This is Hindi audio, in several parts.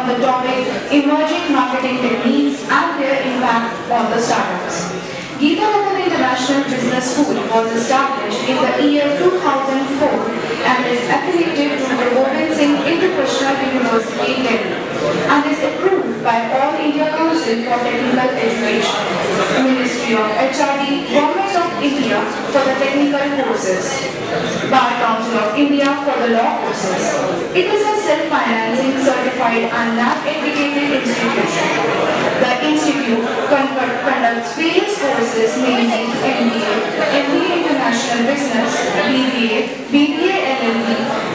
on the topic Emerging Marketing Techniques and Their Impact on the Startups. Geeta Nathan International Business School was established in the year 2004 and is affiliated to the Gobind Singh International University, Delhi, and is approved by All India Council for Technical Education, Ministry of HRD, Government of India for the technical courses, Bar Council of India for the law courses. It is a self-financing, certified and NAAC-accredited institution. The institute conducts various courses mainly MBA, MBA International Business, BBA, BBA LLB,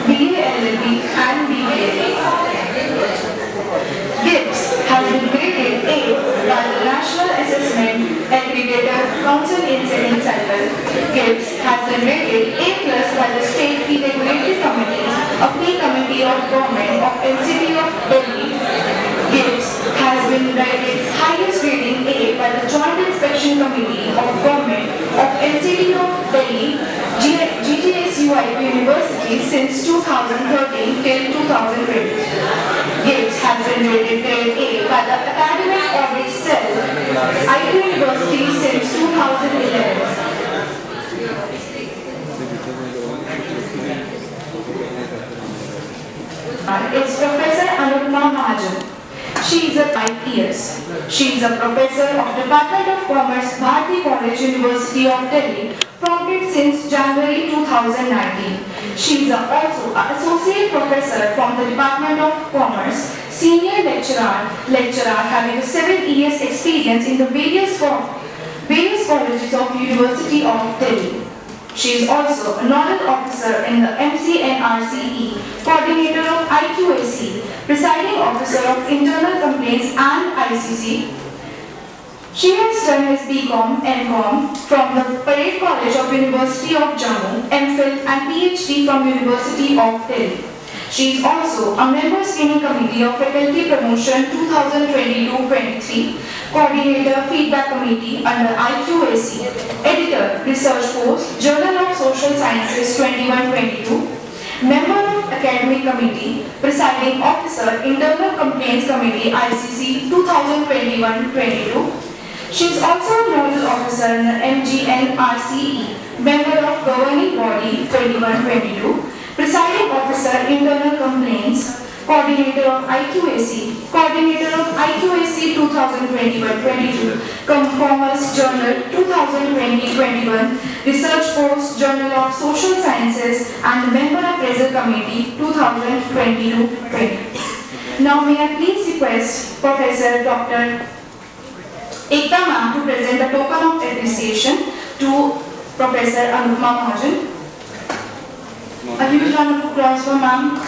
BA LLB and BBA. GIBS has been graded A by the National Assessment Aggregator Council Incident Center. GIBS has been rated A+ by the State Fee Regulatory Committee, a fee committee of Government of NCT of Delhi. GIBS has been rated highest grading A by the Joint Inspection Committee of Government of NCT of Delhi, GTSUIP University since 2013 till 2020. GIBS has been rated grade A by the Academic Audit Cell, IIT University since 2011. It's Professor Anupma Mahajan. She is a 5 years. She is a professor of Department of Commerce, Bharati College, University of Delhi, promoted since January 2019. She is also an associate professor from the Department of Commerce, senior lecturer having 7 years experience in the various colleges of University of Delhi. She is also a nodal officer in the MCNRCE, coordinator of IQAC, presiding officer of internal complaints and ICC. She has done his BCom, MCom from the Parade College of University of Jammu, MPhil and PhD from University of Delhi. She is also a member screening committee of Faculty Promotion 2022-23, coordinator feedback committee under IQAC, editor research post Journal of Social Sciences 21-22, member of academic committee, presiding officer internal complaints committee ICC 2021-22. She is also a nodal officer in the MGNRCE, member of governing body 21-22, presiding officer internal complaints, coordinator of IQAC, coordinator of IQAC 2021-22, Commerce Journal 2020-21, research post Journal of Social Sciences and member of Appraisal Committee 2022-20. Now may I please request Professor Dr. Ekta Ma'am to present a token of appreciation to Professor Anupma Mahajan. A huge round of applause for Ma'am.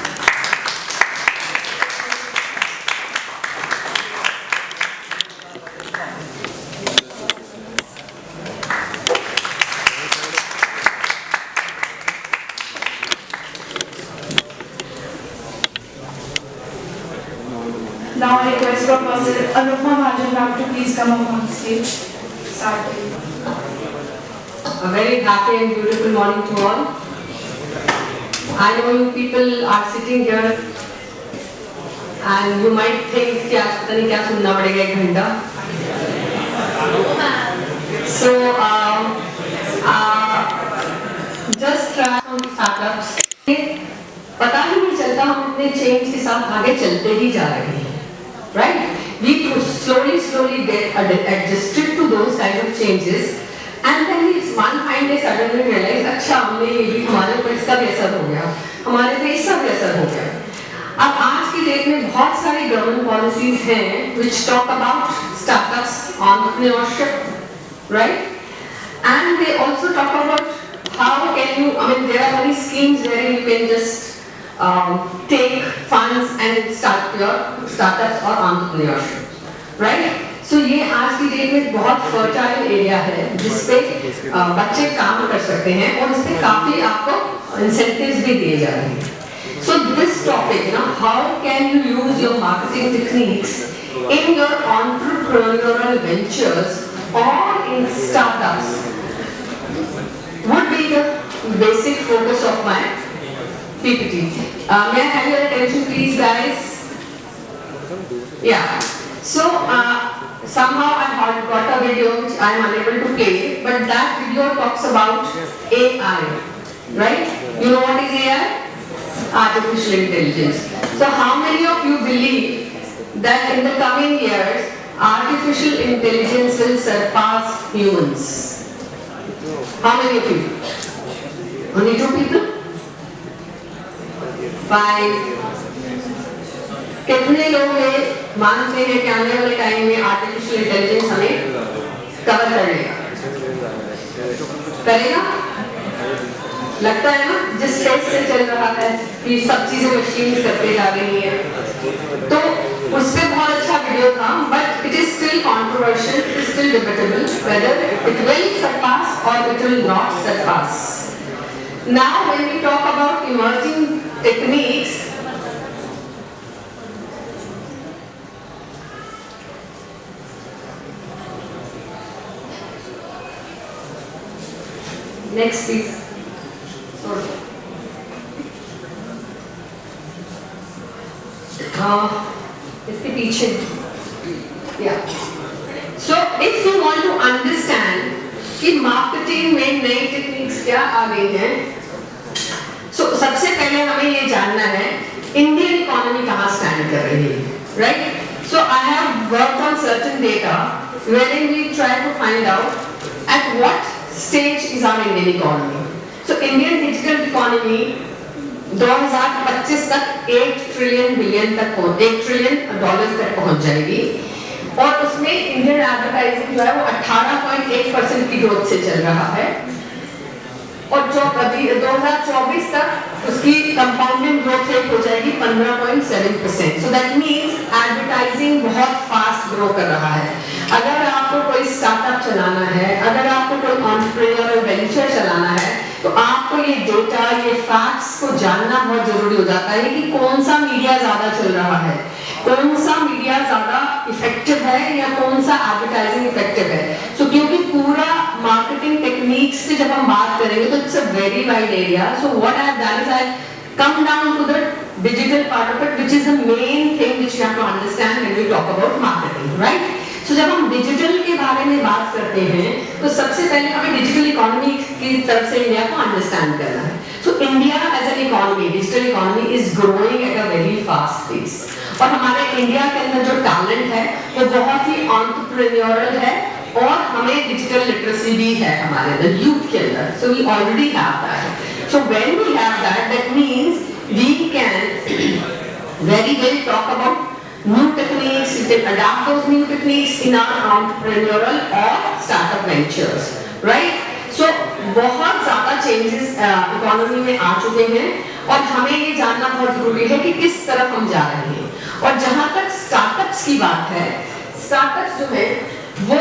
Now I request Professor Anupma Mahajan to please come up on stage. Start. A very happy and beautiful morning to all. I know you people are sitting here and you might think कि आज पता नहीं क्या सुनना पड़ेगा 1 घंटा. So just try on startups. पता ही नहीं चलता हम अपने change के साथ आगे चलते ही जा रहे हैं, right? We slowly get adjusted to those kind of changes. And then we one fine day suddenly realize अच्छा हमने ये भी हमारे ऊपर इसका भी असर हो गया, हमारे पे इसका भी असर हो गया. अब आज की डेट में बहुत सारी गवर्नमेंट पॉलिसीज हैं which talk about startups, entrepreneurship, right? And they also talk about how can you, I mean there are many schemes where you can just take funds and start your startups or entrepreneurship, right? So ये आज की डेट में बहुत फर्टाइल एरिया है जिसपे बच्चे काम कर सकते हैं और इसपे काफी आपको इंसेंटिव्स भी दिए जा रहे हैं. So this topic, how can you use your marketing techniques in your entrepreneurial ventures or in startups would be the basic focus of my PPT. May I have your attention please guys? Yeah. So somehow I had got a video which I am unable to play, but that video talks about AI, right? You know what is AI? Artificial intelligence. So how many of you believe that in the coming years artificial intelligence will surpass humans? How many of you? Only 2 people? 5? कितने लोग ये मानते हैं कि आने वाले टाइम में आर्टिफिशियल इंटेलिजेंस हमें कवर कर लेगा? करेगा? लगता है ना, जिस स्टेज से चल रहा है कि सब चीजें मशीन करते जा रही हैं, तो उस पे बहुत अच्छा वीडियो था, but it is still controversial, it is still debatable whether it will surpass और it will not surpass. Now when we talk about emerging techniques, next please. Sorry. इसके पीछे. Yeah. So if you want to understand कि मार्केटिंग में नई टेक्निक्स क्या आ गई हैं, so सबसे पहले हमें ये जानना है इंडियन इकोनॉमी कहाँ स्टैंड कर रही है, right? So I have worked on certain data wherein we try to find out at what stage is our Indian economy. So Indian digital economy 2025 तक $8 ट्रिलियन तक पहुंच जाएगी, और उसमें इंडियन एडवर्टाइजिंग जो है वो 18.8% की ग्रोथ से चल रहा है, और जो 2024 तक उसकी कंपाउंडिंग ग्रोथ रेट हो जाएगी 15.7%. सो दैट मींस एडवर्टाइजिंग बहुत फास्ट ग्रो कर रहा है. अगर आपको कोई स्टार्टअप चलाना है, अगर आपको कोई एंटरप्रेन्योरियल वेंचर चलाना है, तो आपको ये डेटा, ये फैक्ट्स को जानना बहुत जरूरी हो जाता है कि कौन सा मीडिया ज्यादा चल रहा है, कौन सा मीडिया ज्यादा इफेक्टिव है या कौन सा एडवर्टाइजिंग इफेक्टिव है. सो क्योंकि पूरा मार्केटिंग टेक्निक्स पे जब हम बात करेंगे तो it's a very wide area. So what I have done is I come down to the digital part of it, which is the main thing which you have to understand when we talk about marketing, right? So जब हम डिजिटल के बारे में बात करते हैं तो सबसे पहले हमें डिजिटल इकोनॉमी की तरफ से इंडिया को अंडरस्टैंड करना है. So India as an economy, digital economy is growing at a very fast pace, और हमारे इंडिया के अंदर जो टैलेंट है वो बहुत ही एंटरप्रेन्योरल है, और हमें डिजिटल लिटरेसी भी है हमारे अंदर, यूथ के अंदर. So we already have that. So when we have that, that means we can very well talk about new techniques. You can adapt those new techniques in our entrepreneurial or startup ventures, right? So बहुत ज़्यादा changes इकोनॉमी में आ चुके हैं, और हमें ये जानना बहुत जरूरी है कि किस तरफ हम जा रहे हैं. और जहाँ तक स्टार्टअप्स की बात है, स्टार्टअप्स जो है वो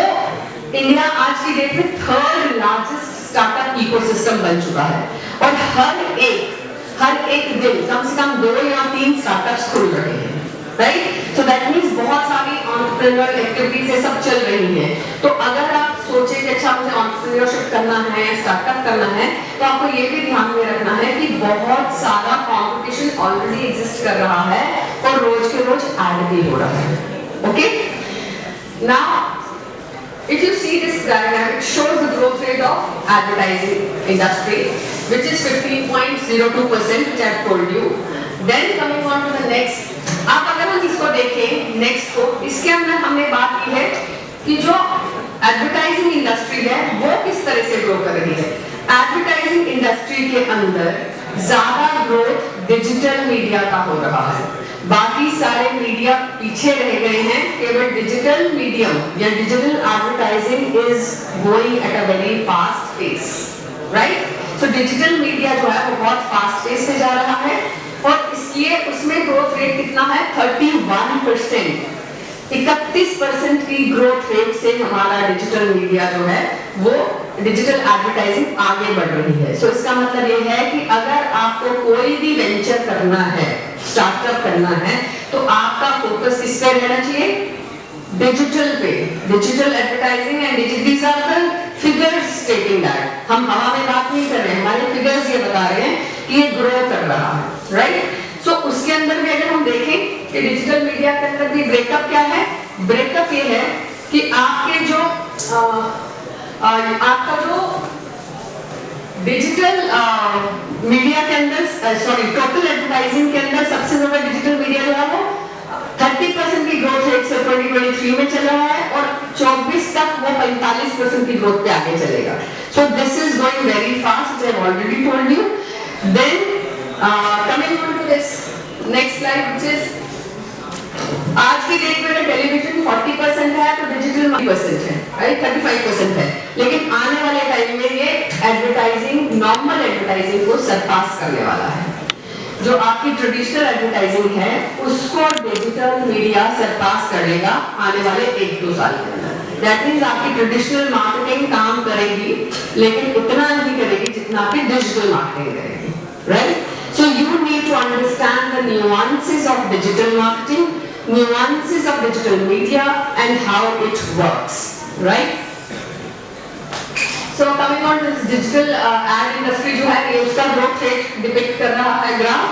इंडिया आज की डेट में 3rd लार्जेस्ट स्टार्टअप इकोसिस्टम बन चुका है, और हर एक दिन कम से कम 2 या 3 स्टार्टअप्स खुल रहे हैं, राइट? सो दैट मींस बहुत सारी एंटरप्रेन्योरल एक्टिविटीज ये सब चल रही हैं. तो अगर आप सोचे कि अच्छा मुझे एंटरप्रेन्योरशिप करना है, स्टार्टअप करना है, तो आपको ये भी ध्यान में रखना है कि बहुत सारा कंपटीशन ऑलरेडी एग्जिस्ट कर रहा है, और रोज के रोज ऐड भी हो रहा है. Okay, now if you see this diagram, it shows the growth rate of advertising industry, which is 15.02%, which I have told you. Then coming on to the next, आप अगर हम इसको देखें नेक्स्ट को, इसके अंदर हमने बात की है कि जो एडवर्टाइजिंग इंडस्ट्री है वो किस तरह से ग्रो कर रही है. एडवर्टाइजिंग इंडस्ट्री के अंदर ज्यादा ग्रोथ डिजिटल मीडिया का हो रहा है, बाकी सारे मीडिया पीछे रह गए हैं. केवल डिजिटल मीडियम या digital advertising is going at a very fast pace, right? So digital media जो है वो बहुत फास्ट पेस से जा रहा है, और इसलिए उसमें ग्रोथ रेट कितना है 31%. 31% की ग्रोथ रेट से हमारा डिजिटल मीडिया जो है वो डिजिटल एडवर्टाइजिंग आगे बढ़ रही है. सो इसका मतलब ये है कि अगर आपको कोई भी वेंचर करना है, स्टार्टअप करना है, तो आपका फोकस किस पे रहना चाहिए? डिजिटल पे. Digital advertising and these are the figures stating that. हम हवा में बात नहीं कर रहे हैं, हमारे फिगर्स ये बता रहे हैं कि ये ग्रो कर रहा है, राइट? सो उसके अंदर भी अगर हम देखें कि डिजिटल डिजिटल मीडिया के अंदर भी ब्रेकअप क्या है? ब्रेकअप ये है कि आपके जो आपका जो डिजिटल मीडिया के अंदर टोटल एडवर्टाइजिंग के अंदर सबसे ज्यादा डिजिटल मीडिया जो है वो 30% की ग्रोथ रेट से 2023 में चल रहा है और 24 तक वो 45% की ग्रोथ पे आगे चलेगा. So this is going very fast, I have already told you. Then coming on to this next slide, which is आज की डेट में टेलीविजन 40% है तो डिजिटल 40% है, राइट? 35% है. लेकिन आने वाले टाइम में ये एडवर्टाइजिंग, नॉर्मल एडवर्टाइजिंग को सरपास करने वाला है. जो आपकी ट्रेडिशनल एडवर्टाइजिंग है उसको डिजिटल मीडिया सरपास कर लेगा आने वाले 1-2 साल के अंदर. दैट मींस आपकी ट्रेडिशनल मार्केटिंग काम करेगी लेकिन उतना नहीं करेगी जितना आपकी डिजिटल मार्केटिंग करेगी, right? So you need to understand the nuances of digital marketing, nuances of digital media and how it works, right? So coming on to this digital ad industry जो है ये उसका growth rate डिपिक्ट कर रहा है ग्राफ.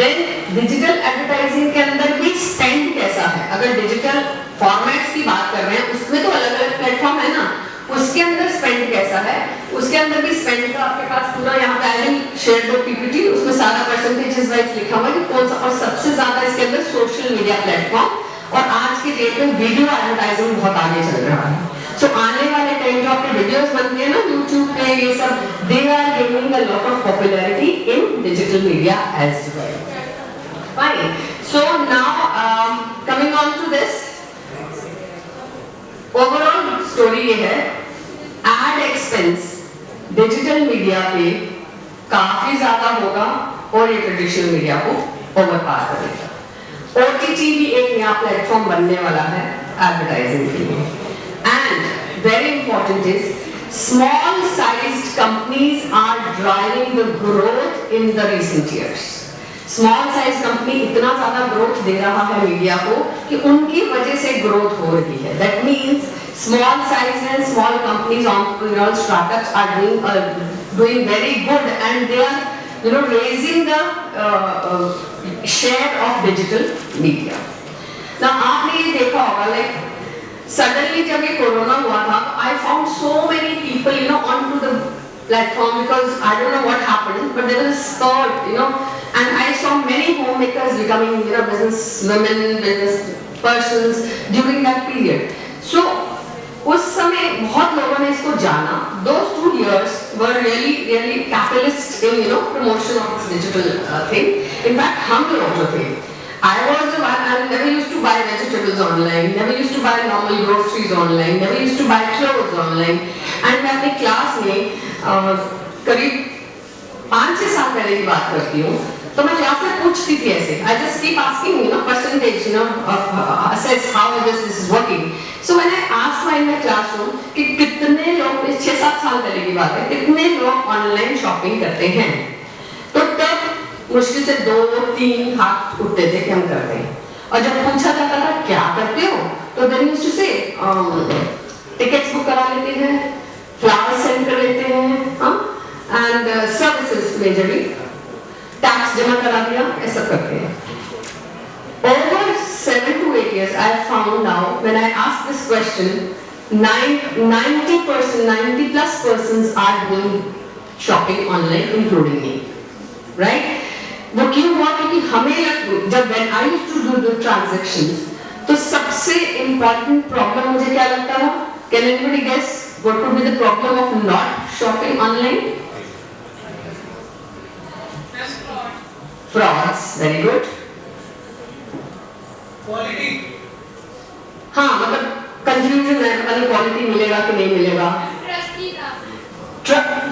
Then digital advertising के अंदर भी spend कैसा है? अगर digital formats की बात कर रहे हैं उसमें तो अलग-अलग प्लेटफॉर्म है ना, उसके अंदर स्पेंड कैसा है? उसके अंदर भी स्पेंड का आपके पास पूरा यहाँ पे आई शेयर दो पीपीटी, उसमें सारा परसेंटेजेस वाइज लिखा हुआ है कि कौन सा, और सबसे ज्यादा इसके अंदर सोशल मीडिया प्लेटफॉर्म और आज की डेट में वीडियो एडवर्टाइजिंग बहुत आगे चल रहा है. सो आने वाले टाइम जो आपके वीडियोस बनते हैं ना यूट्यूब पे, ये सब they are gaining a lot of popularity in digital media as well. Fine. So now coming on to this overall story ये है, एड एक्सपेंस डिजिटल मीडिया पे काफी ज्यादा होगा और ये ट्रेडिशनल मीडिया को ओवरपार करेगा. ओटीटी भी एक नया प्लेटफॉर्म बनने वाला है एडवर्टाइजिंग के लिए. And very important is small sized companies are driving the growth in the recent years. Small size company इतना ज्यादा ग्रोथ दे रहा है मीडिया को कि उनकी वजह से ग्रोथ हो रही है. That means small size and small companies, entrepreneurial startups are doing very good and they are raising the share of digital media. Now आपने ये देखा होगा like suddenly जब ये कोरोना हुआ था I found so many people onto the platform because I don't know what happened but there was a spurt and I saw many homemakers becoming business women, business persons during that period. So उस समय बहुत लोगों ने इसको जाना. Those 2 years were really catalyst in promotion of this digital thing. In fact, हम लोग जो थे, I was the one. I never used to buy vegetables online, never used to buy normal groceries online, never used to buy clothes online. And मैं अपनी क्लास में करीब 5-6 साल पहले की बात करती हूँ, तो मैं क्लास में पूछती थी ऐसे, I just keep asking percentage assess how this is working. So when I asked in my classroom कि कितने लोग, 6-7 साल पहले की बात है, कितने लोग ऑनलाइन शॉपिंग करते हैं, तो तब मुश्किल से 2-3 हाथ उठते थे कि हम करते हैं. और जब पूछा जाता था क्या करते हो, तो then used to say tickets book करा लेते हैं, फ्लावर्स सेंड कर लेते हैं, एंड सर्विसेज मेजरली टैक्स जमा करा दिया, ऐसा करते हैं. Over 7 to 8 years, I have found now when I ask this question, 90+ persons are doing shopping online, including me, right? वो क्यों हुआ? क्योंकि हमें जब when I used to do the transactions, तो सबसे important problem मुझे क्या लगता था? Can anybody guess what would be the problem of not shopping online? Frauds. Very good. Quality. हाँ, मतलब कंफ्यूजन है, पता नहीं क्वालिटी मिलेगा कि नहीं मिलेगा.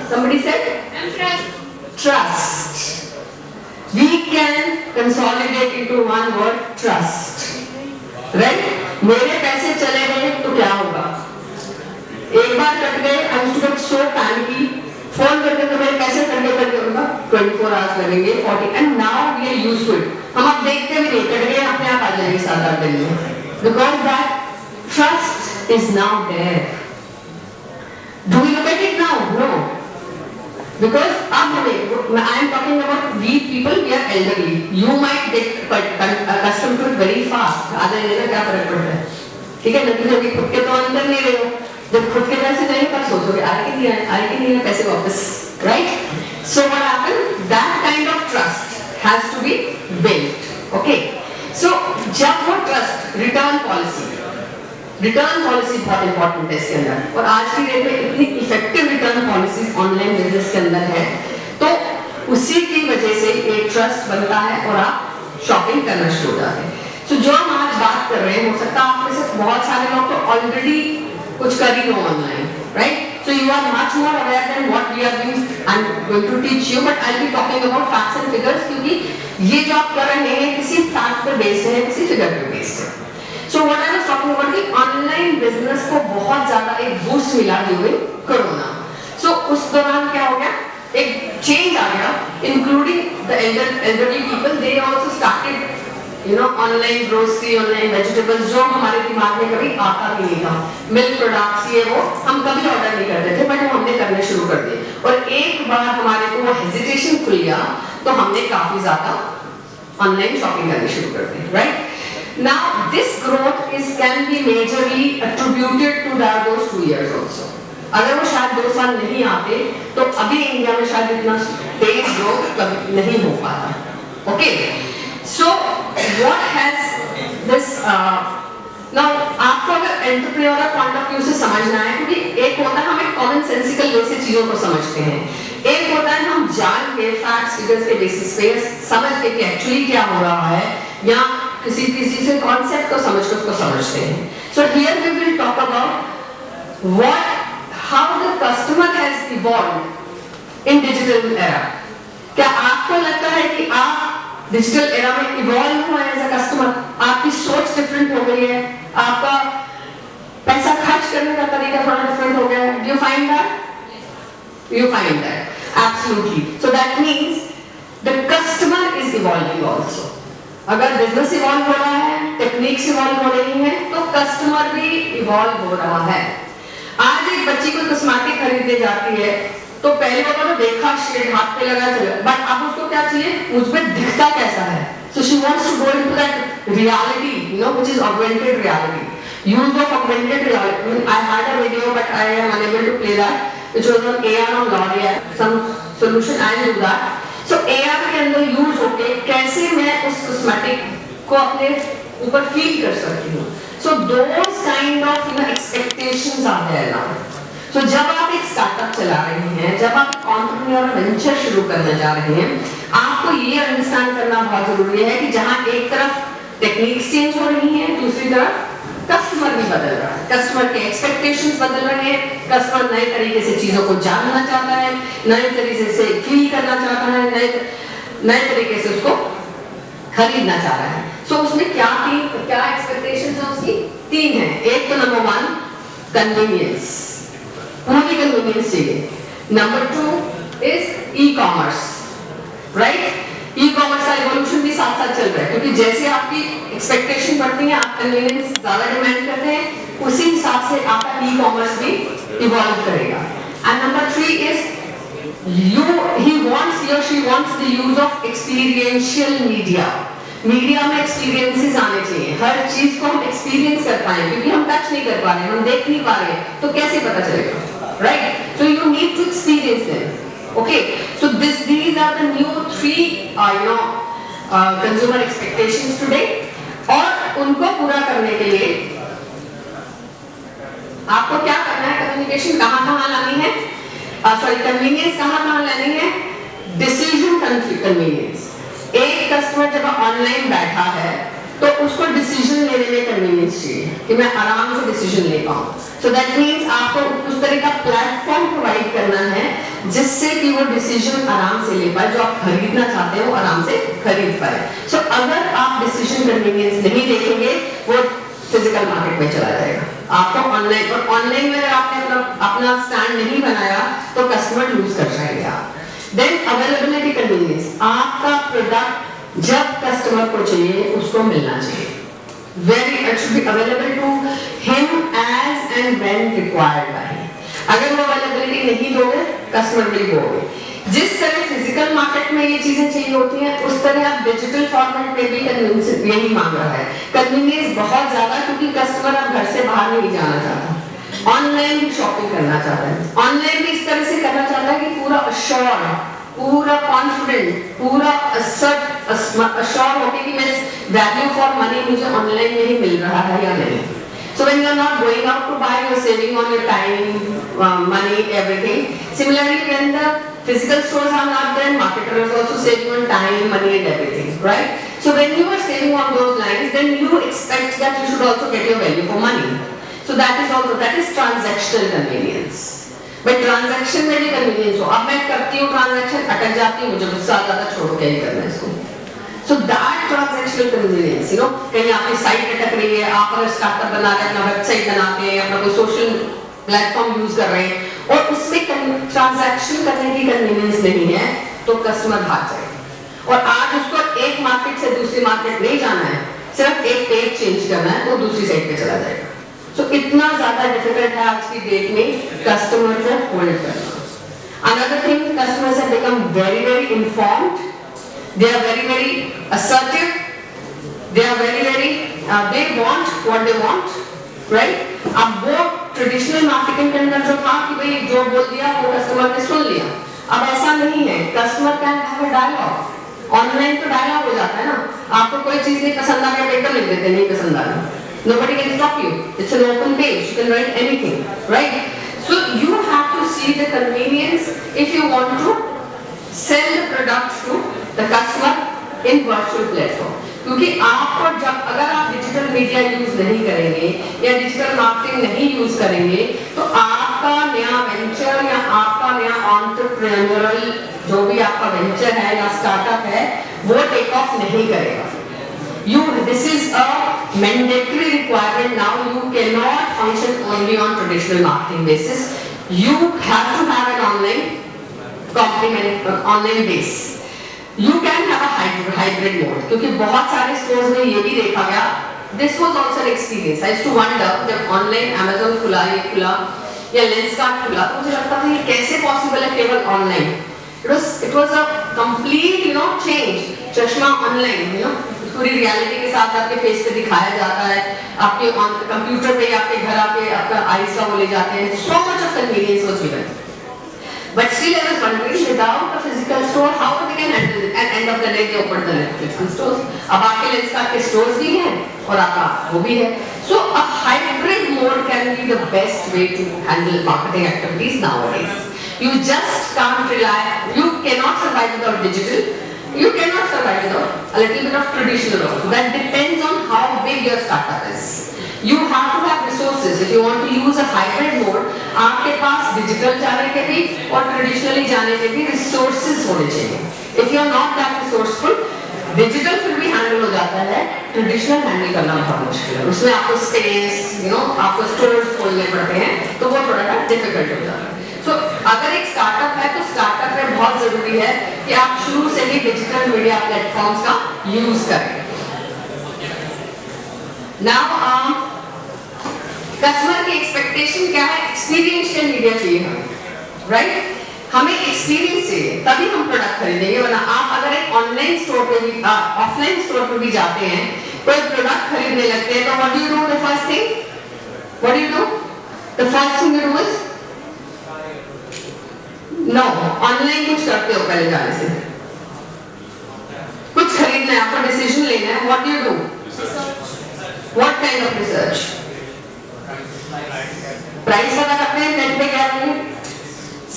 Somebody said trust. We can consolidate into one word, trust. Right? मेरे पैसे चले गए तो क्या होगा? एक बार कट गए, I used to get so panicky. Phone करके तो मेरे पैसे करके होगा 24 आवर्स लगेंगे 40 and now we are used to it. हम अब देखते भी नहीं, कट गए अपने आप आ जाएंगे 7-8 दिन में, because that trust is now there. Do we look at it now? No. Because अब हमें, I am talking about we people, we are elderly. You might get accustomed to it very fast. आधे दिन में क्या फर्क पड़ता है? ठीक है, लेकिन अभी खुद के तो अंदर नहीं रहे हो. जब खुद के पैसे नहीं पर सोचोगे आए कि नहीं पैसे वापस, right? So what happened? That kind of trust has to be built. Okay. So जब वो trust, return policy बहुत इंपॉर्टेंट है इसके अंदर, और आज की डेट में इतनी effective return policies online business के अंदर है, तो उसी की वजह से एक ट्रस्ट बनता है और आप शॉपिंग करना शुरू हो जाते हैं. तो जो हम आज बात कर रहे हैं, हो सकता है आप में से बहुत सारे लोग तो ऑलरेडी कुछ कर ही लो online, right? So you are much more aware than what we are doing. I'm going to teach you, but I'll be talking about facts and figures, क्योंकि ये जो आप कर रहे हैं किसी फैक्ट पे बेस्ड है, किसी फिगर पे बेस्ड है. So what I was talking about कि ऑनलाइन बिजनेस को बहुत ज्यादा एक बूस्ट मिला ड्यूरिंग कोरोना. So उस दौरान क्या हो गया, एक चेंज आ गया, including the elderly people. They also started, online grocery, online vegetables, जो हमारे दिमाग में कभी आता भी नहीं था. मिल्क प्रोडक्ट्स ये वो हम कभी ऑर्डर नहीं करते थे, बट हमने करने शुरू कर दिए. और एक बार हमारे को वो हेजिटेशन खुल गया, तो हमने काफी ज्यादा ऑनलाइन शॉपिंग करनी शुरू कर दी, right? Now this growth can be majorly attributed to those 2 years also. अगर वो शायद 2 साल नहीं आते, तो अभी इंडिया में शायद इतना तेज ग्रोथ कभी नहीं हो पाता. Okay, so what has this now, आपको अगर एंटरप्रेन्योर पॉइंट ऑफ व्यू से समझना है, क्योंकि एक होता है हम एक कॉमन सेंसिकल वे से चीजों को समझते हैं, एक होता है हम जान के फैक्ट्स फिगर्स के बेसिस पे समझ के कि एक्चुअली क्या हो रहा है, या किसी से कॉन्सेप्ट को समझ के उसको समझते हैं. So here we will talk about how the customer has evolved in digital era. क्या आपको लगता है कि आप डिजिटल एरा में इवॉल्व हुए एज अ कस्टमर? आपकी सोच डिफरेंट हो गई है, आपका पैसा खर्च करने का तरीका थोड़ा डिफरेंट हो गया है. Do you find that? You find that? Absolutely. So that means the customer is evolving also. अगर बिजनेस इवॉल्व हो रहा है, टेक्निक्स इवॉल्व हो रही हैं, तो कस्टमर भी इवॉल्व हो रहा है. आज एक बच्ची को कॉस्मेटिक खरीदने जाती है, तो पहले वो देखा शेड हाथ पे लगा चला, बट अब उसको क्या चाहिए, मुझ पे दिखता कैसा है. So she wants to go into that reality, which is augmented reality. Use of augmented reality. I had a video, but I am unable to play that, which was on AR on L'Oreal. Some solution I do that. So AR के अंदर यूज होके कैसे मैं उस कॉस्मेटिक को अपने ऊपर फील कर सकती हूँ. So those kind of expectations are there now. So जब आप एक स्टार्टअप चला रहे हैं, जब आप एंटरप्रेन्योर वेंचर शुरू करने जा रहे हैं, आपको ये अंडरस्टैंड करना बहुत जरूरी है कि जहाँ एक तरफ टेक्निक्स चेंज हो रही हैं, दूसरी तरफ कस्टमर भी बदल रहा है, कस्टमर के एक्सपेक्टेशंस बदल रहे हैं, कस्टमर नए तरीके से चीजों को जानना चाहता है, नए तरीके से फील करना चाहता है, नए तरीके से उसको खरीदना चाह रहा है. सो उसमें क्या एक्सपेक्टेशंस है उसकी? 3 है. एक तो नंबर 1 कन्वीनियंस, पूरी कन्वीनियंस चाहिए. Number 2 is e commerce, right? E commerce का इवोल्यूशन भी साथ साथ चल रहा है, क्योंकि जैसे आपकी एक्सपेक्टेशन बढ़ती है, आप कन्वीनियंस ज्यादा डिमांड करते हैं, उसी हिसाब से आपका ई कॉमर्स भी इवॉल्व करेगा. And number 3 is he or she wants the use of experiential media. Media में एक्सपीरियंसेस आने चाहिए, हर चीज को हम एक्सपीरियंस कर पाए, क्योंकि हम टच नहीं कर पा रहे, हम देख नहीं पा रहे, तो कैसे पता चलेगा, right? So you need to experience them. Okay, so these are the new 3 consumer expectations today. और उनको पूरा करने के लिए आपको क्या करना है? कम्युनिकेशन कहाँ लानी है, कन्वीनियंस कहाँ लानी है, डिसीजन कन्वीनियंस. एक कस्टमर जब ऑनलाइन बैठा है, तो उसको डिसीजन लेने में कन्वीनियंस चाहिए कि मैं आराम से डिसीजन ले पाऊँ. सो दैट मीन्स आपको उस तरह का प्लेटफॉर्म प्रोवाइड करना है जिससे कि वो डिसीजन आराम से ले पाए, जो आप खरीदना चाहते हो आराम से खरीद पाए. सो अगर आप डिसीजन कन्वीनियंस नहीं देखेंगे, वो फिजिकल मार्केट में चला जाएगा. आपको ऑनलाइन, और ऑनलाइन में अगर आपने अपना स्टैंड नहीं बनाया, तो कस्टमर लूज कर जाएंगे आप. देन अवेलेबिलिटी कन्वीनियंस, आपका प्रोडक्ट जब कस्टमर को चाहिए उसको मिलना चाहिए. It should be available to him as and when required by him. अगर वो अवेलेबिलिटी नहीं दोगे कस्टमर विल गो अवे। जिस तरह फिजिकल मार्केट में ये चीजें चाहिए होती हैं उस तरह आप डिजिटल फॉर्मेट में भी कन्वीनियंस यही मांग रहा है। कन्वीनियंस बहुत ज्यादा, क्योंकि कस्टमर अब घर से बाहर नहीं जाना चाहता, ऑनलाइन भी शॉपिंग करना चाहता है। ऑनलाइन भी इस तरह से करना चाहता है कि पूरा अश्योर, पूरा कॉन्फिडेंट, पूरा अश्योर होके कि मैं वैल्यू फॉर मनी मुझे ऑनलाइन में ही मिल रहा है या नहीं। So when you are not going out to buy, you are saving on your time, money, everything. Similarly, when the physical stores are not there, marketer is also saving on time, money, and everything, right? So when you are saving on those lines, then you expect that you should also get your value for money. So that is transactional convenience. But transaction में भी convenience हो, अब मैं करती हूँ transaction, अटक जाती हूँ, मुझे गुस्सा आता था, छोड़ो क्या ही करना है इसको। So that transactional convenience, you know, कहीं आपकी साइट अटक रही है, आप अगर स्टार्टअप बना रहे हैं, अपना वेबसाइट बनाते हैं, अपना कोई सोशल प्लेटफॉर्म यूज कर रहे हैं और उसमें ट्रांजैक्शन करने की कन्वीनियंस नहीं है तो कस्टमर भाग जाएगा। और आज उसको एक मार्केट से दूसरी मार्केट नहीं जाना है, सिर्फ एक पेज चेंज करना है तो दूसरी साइट पे चला जाएगा। So इतना ज्यादा डिफिकल्ट है आज की डेट में कस्टमर को होल्ड करना। Another thing, customers have become very, very informed. They are very, very assertive. They are very, very, they want what they want, right? अब वो ट्रेडिशनल मार्केटिंग के अंदर जो था कि भाई जो बोल दिया वो कस्टमर ने सुन लिया, अब ऐसा नहीं है। Customer can have a dialogue. Online तो डायलॉग हो जाता है ना, आपको कोई चीज नहीं पसंद आ गया पेपर लिख देते, नहीं पसंद आ गया, nobody can stop you. It's an open page, you can write anything, right? So you have to see the convenience if you want to sell the product to the customer in virtual platform. क्योंकि आपको जब अगर आप डिजिटल मीडिया यूज नहीं करेंगे या डिजिटल मार्केटिंग नहीं यूज करेंगे तो आपका नया वेंचर या आपका नया एंटरप्रेन्योरल जो भी आपका वेंचर है या स्टार्टअप है वो टेक ऑफ नहीं करेगा। This is a mandatory requirement now. You cannot function only on traditional marketing basis. You have to have an online base. You can have a hybrid mode. क्योंकि बहुत सारे stores में ये भी देखा गया. This was also an experience. I used to wonder जब online Amazon खुला या Lenskart खुला तो मुझे लगता था ये कैसे possible है केवल online. It was a complete change. चश्मा online पूरी रियलिटी के साथ आपके फेस पे दिखाया जाता है, आपके कंप्यूटर पे आपके घर आके आपका आईज का वो ले जाते हैं। So much of convenience was given. But still I was wondering without a physical store how they can handle it. At end of the day they opened the physical stores. अब आपके Lenskart के stores भी हैं और आपका वो भी है। So a hybrid mode can be the best way to handle marketing activities nowadays. You just can't rely. You cannot survive without digital. You cannot survive without a little bit of traditional also. That depends on how big your startup is. You have to have resources. If you want to use a hybrid mode, आपके पास digital जाने के भी और traditionally जाने के भी resources होने चाहिए. If you are not that resourceful, digital फिर भी handle हो जाता है, traditional handle करना बहुत मुश्किल है. उसमें आपको space, आपको stores खोलने पड़ते हैं, तो वो थोड़ा difficult हो जाता है. So, अगर एक स्टार्टअप है तो स्टार्टअप में बहुत जरूरी है कि आप शुरू से ही डिजिटल मीडिया प्लेटफॉर्म्स का यूज करें। Now, कस्टमर की एक्सपेक्टेशन क्या है? एक्सपीरियंशियल मीडिया चाहिए हमें, राइट? हमें एक्सपीरियंस चाहिए तभी हम प्रोडक्ट खरीदेंगे, वरना आप अगर एक ऑनलाइन स्टोर पे भी ऑफलाइन स्टोर पे भी जाते हैं कोई प्रोडक्ट खरीदने लगते हैं तो what do you do? The first thing what do you do? The first thing you do is no online कुछ करते हो पहले जाने से, कुछ खरीदना है आपको डिसीजन लेना है, what do you do? What kind of research? Price पता करते हैं नेट पे क्या है।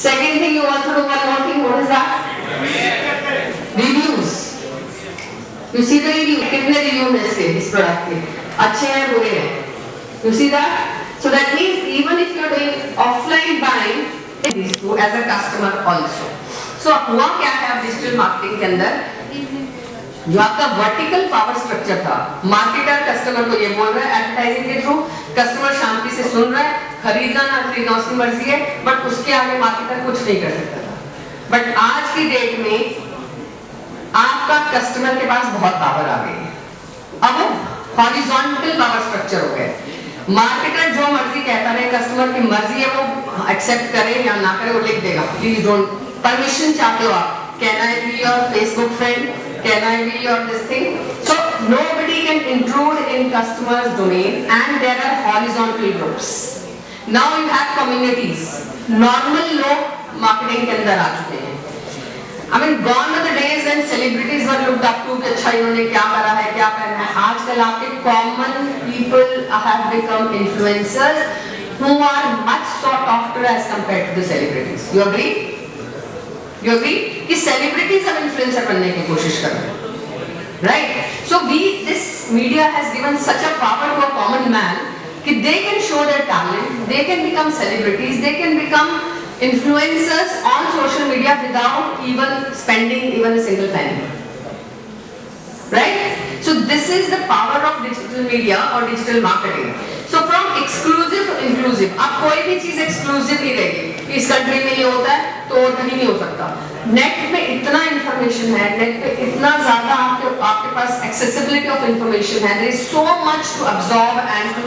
Second thing you also do one more thing, what is that? Reviews. You see the review, कितने रिव्यू है इसके इस प्रोडक्ट के, अच्छे हैं बुरे हैं, you see that? So that means even if you are doing offline buying these two as a customer also. So हुआ क्या है अब डिजिटल मार्केटिंग के अंदर, जो आपका वर्टिकल पावर स्ट्रक्चर था, मार्केटर कस्टमर को ये बोल रहा है एडवर्टाइजिंग के थ्रू, कस्टमर शांति से सुन रहा है, खरीदना ना खरीदना उसकी मर्जी है, बट उसके आगे मार्केटर कुछ नहीं कर सकता था। बट आज की डेट में आपका कस्टमर के पास बहुत पावर आ गई है, अब हॉरिजॉन्टल पावर स्ट्रक्चर हो गया। मार्केटर जो मर्जी कहता रहे, कस्टमर की मर्जी है वो एक्सेप्ट करे या ना करे, वो लिख देगा प्लीज डोंट, परमिशन चाहते हो आप, can I be your Facebook friend, can I be your this thing. So nobody can intrude in customers domain and there are horizontal groups. Now you have communities. Normal लोग मार्केटिंग के अंदर आ चुके हैं. I mean, gone are the days when celebrities were looked up to कि अच्छा इन्होंने क्या करा है, क्या करना है. आजकल आपके common people have become influencers who are much sought after as compared to the celebrities. You agree? You agree? कि celebrities अब influencer बनने की कोशिश कर रहे हैं, right? So this media has given such a power to a common man कि they can show their talent, they can become celebrities, they can become influencers on social media without even spending even a single penny. Right? So this is the power of digital media or digital marketing. So from exclusive to inclusive, अब कोई भी चीज exclusive नहीं रहेगी. इस कंट्री में ये होता है तो और कहीं नहीं हो सकता. नेट पे इतना इंफॉर्मेशन है, नेट पे इतना ज्यादा आपके पास accessibility of information है. There is so much to absorb and to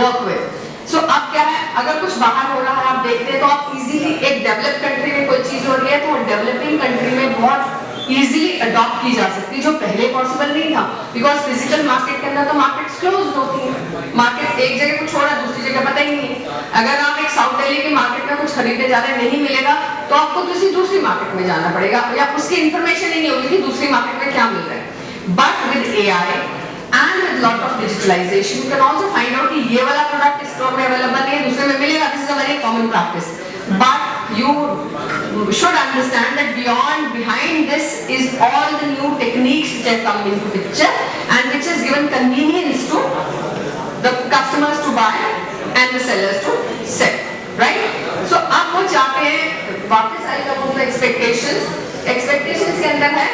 work with. So अब क्या है, अगर कुछ बाहर हो रहा है आप देखते हैं तो आप इजीली, एक डेवलप कंट्री में कोई चीज हो रही है तो डेवलपिंग कंट्री में बहुत इजीली अडॉप्ट की जा सकती है, जो पहले पॉसिबल नहीं था. बिकॉज फिजिकल मार्केट के अंदर तो मार्केट क्लोज होती है. मार्केट एक जगह कुछ हो रहा है, दूसरी जगह पता ही नहीं है. अगर आप एक साउथ दिल्ली की मार्केट में कुछ खरीदने जा रहे हैं, नहीं मिलेगा तो आपको किसी दूसरी मार्केट में जाना पड़ेगा या उसकी इन्फॉर्मेशन ही नहीं होगी कि दूसरी मार्केट में क्या मिल रहा है. But with AI and with lot of digitalization you can also find out कि ये वाला प्रोडक्ट इस स्टोर में अवेलेबल नहीं है, दूसरे में मिलेगा. This is a very common practice. But you should understand that behind this is all the new techniques which have come into picture and which has given convenience to the customers to buy and the sellers to sell. Right? So अब वो चाहते हैं, वापस आएगा वो expectations. Expectations के अंदर है,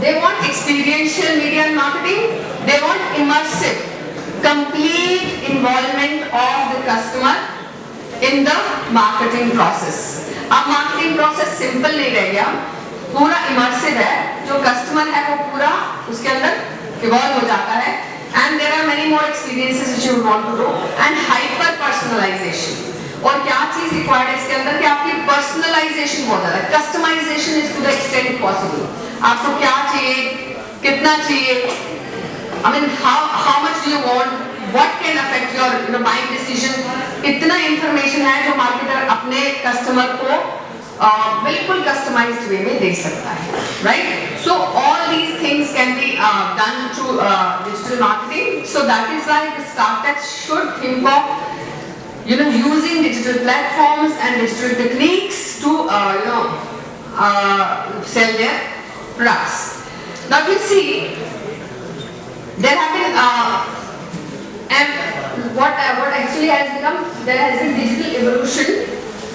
they want experiential media and marketing. They want immersive, complete involvement of the customer in the marketing process. अब marketing process simple नहीं रह गया, पूरा immersive है. जो customer है वो पूरा उसके अंदर evolve हो जाता है. And there are many more experiences which you want to do and hyper personalization. और क्या चीज रिक्वायर्ड है इसके अंदर कि आपकी पर्सनलाइजेशन बहुत ज्यादा, customization is to the extent possible. आपको क्या चाहिए, कितना चाहिए, I mean how much do you want, what can affect your buying decision. इतना इंफॉर्मेशन है जो मार्केटर अपने कस्टमर को बिल्कुल कस्टमाइज्ड वे में दे सकता है. Right? So all these things can be done through digital marketing. So that is why the startups should think of using digital platforms and digital techniques to sell their products. Now you see there have been and what actually has become, there has been digital evolution.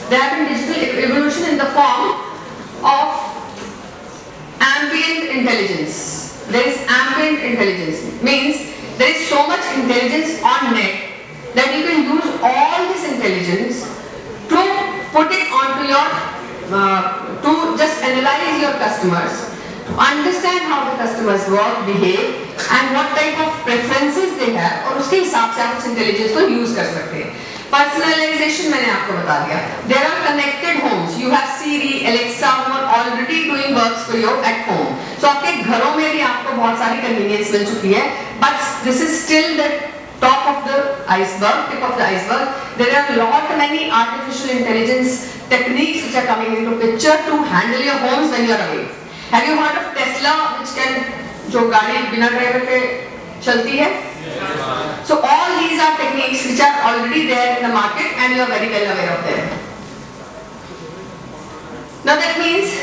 There have been digital evolution in the form of ambient intelligence. There is ambient intelligence, means there is so much intelligence on net that you can use all this intelligence to put it onto your to just analyze your customers, to understand how the customers work, behave and what type of preferences they have, और उसके हिसाब से आप उस intelligence को use कर सकते हैं. Personalization मैंने आपको बता दिया. There are connected homes. You have Siri, Alexa who are already doing works for you at home. So आपके घरों में भी आपको बहुत सारी convenience मिल चुकी है. But this is still the top of the iceberg, tip of the iceberg. There are lot many artificial intelligence techniques which are coming into picture to handle your homes when you are away. Have you heard of Tesla, which can, जो गाड़ी बिना ड्राइवर के चलती है? So all these are techniques which are already there in the market and you are very well aware of them. Now that means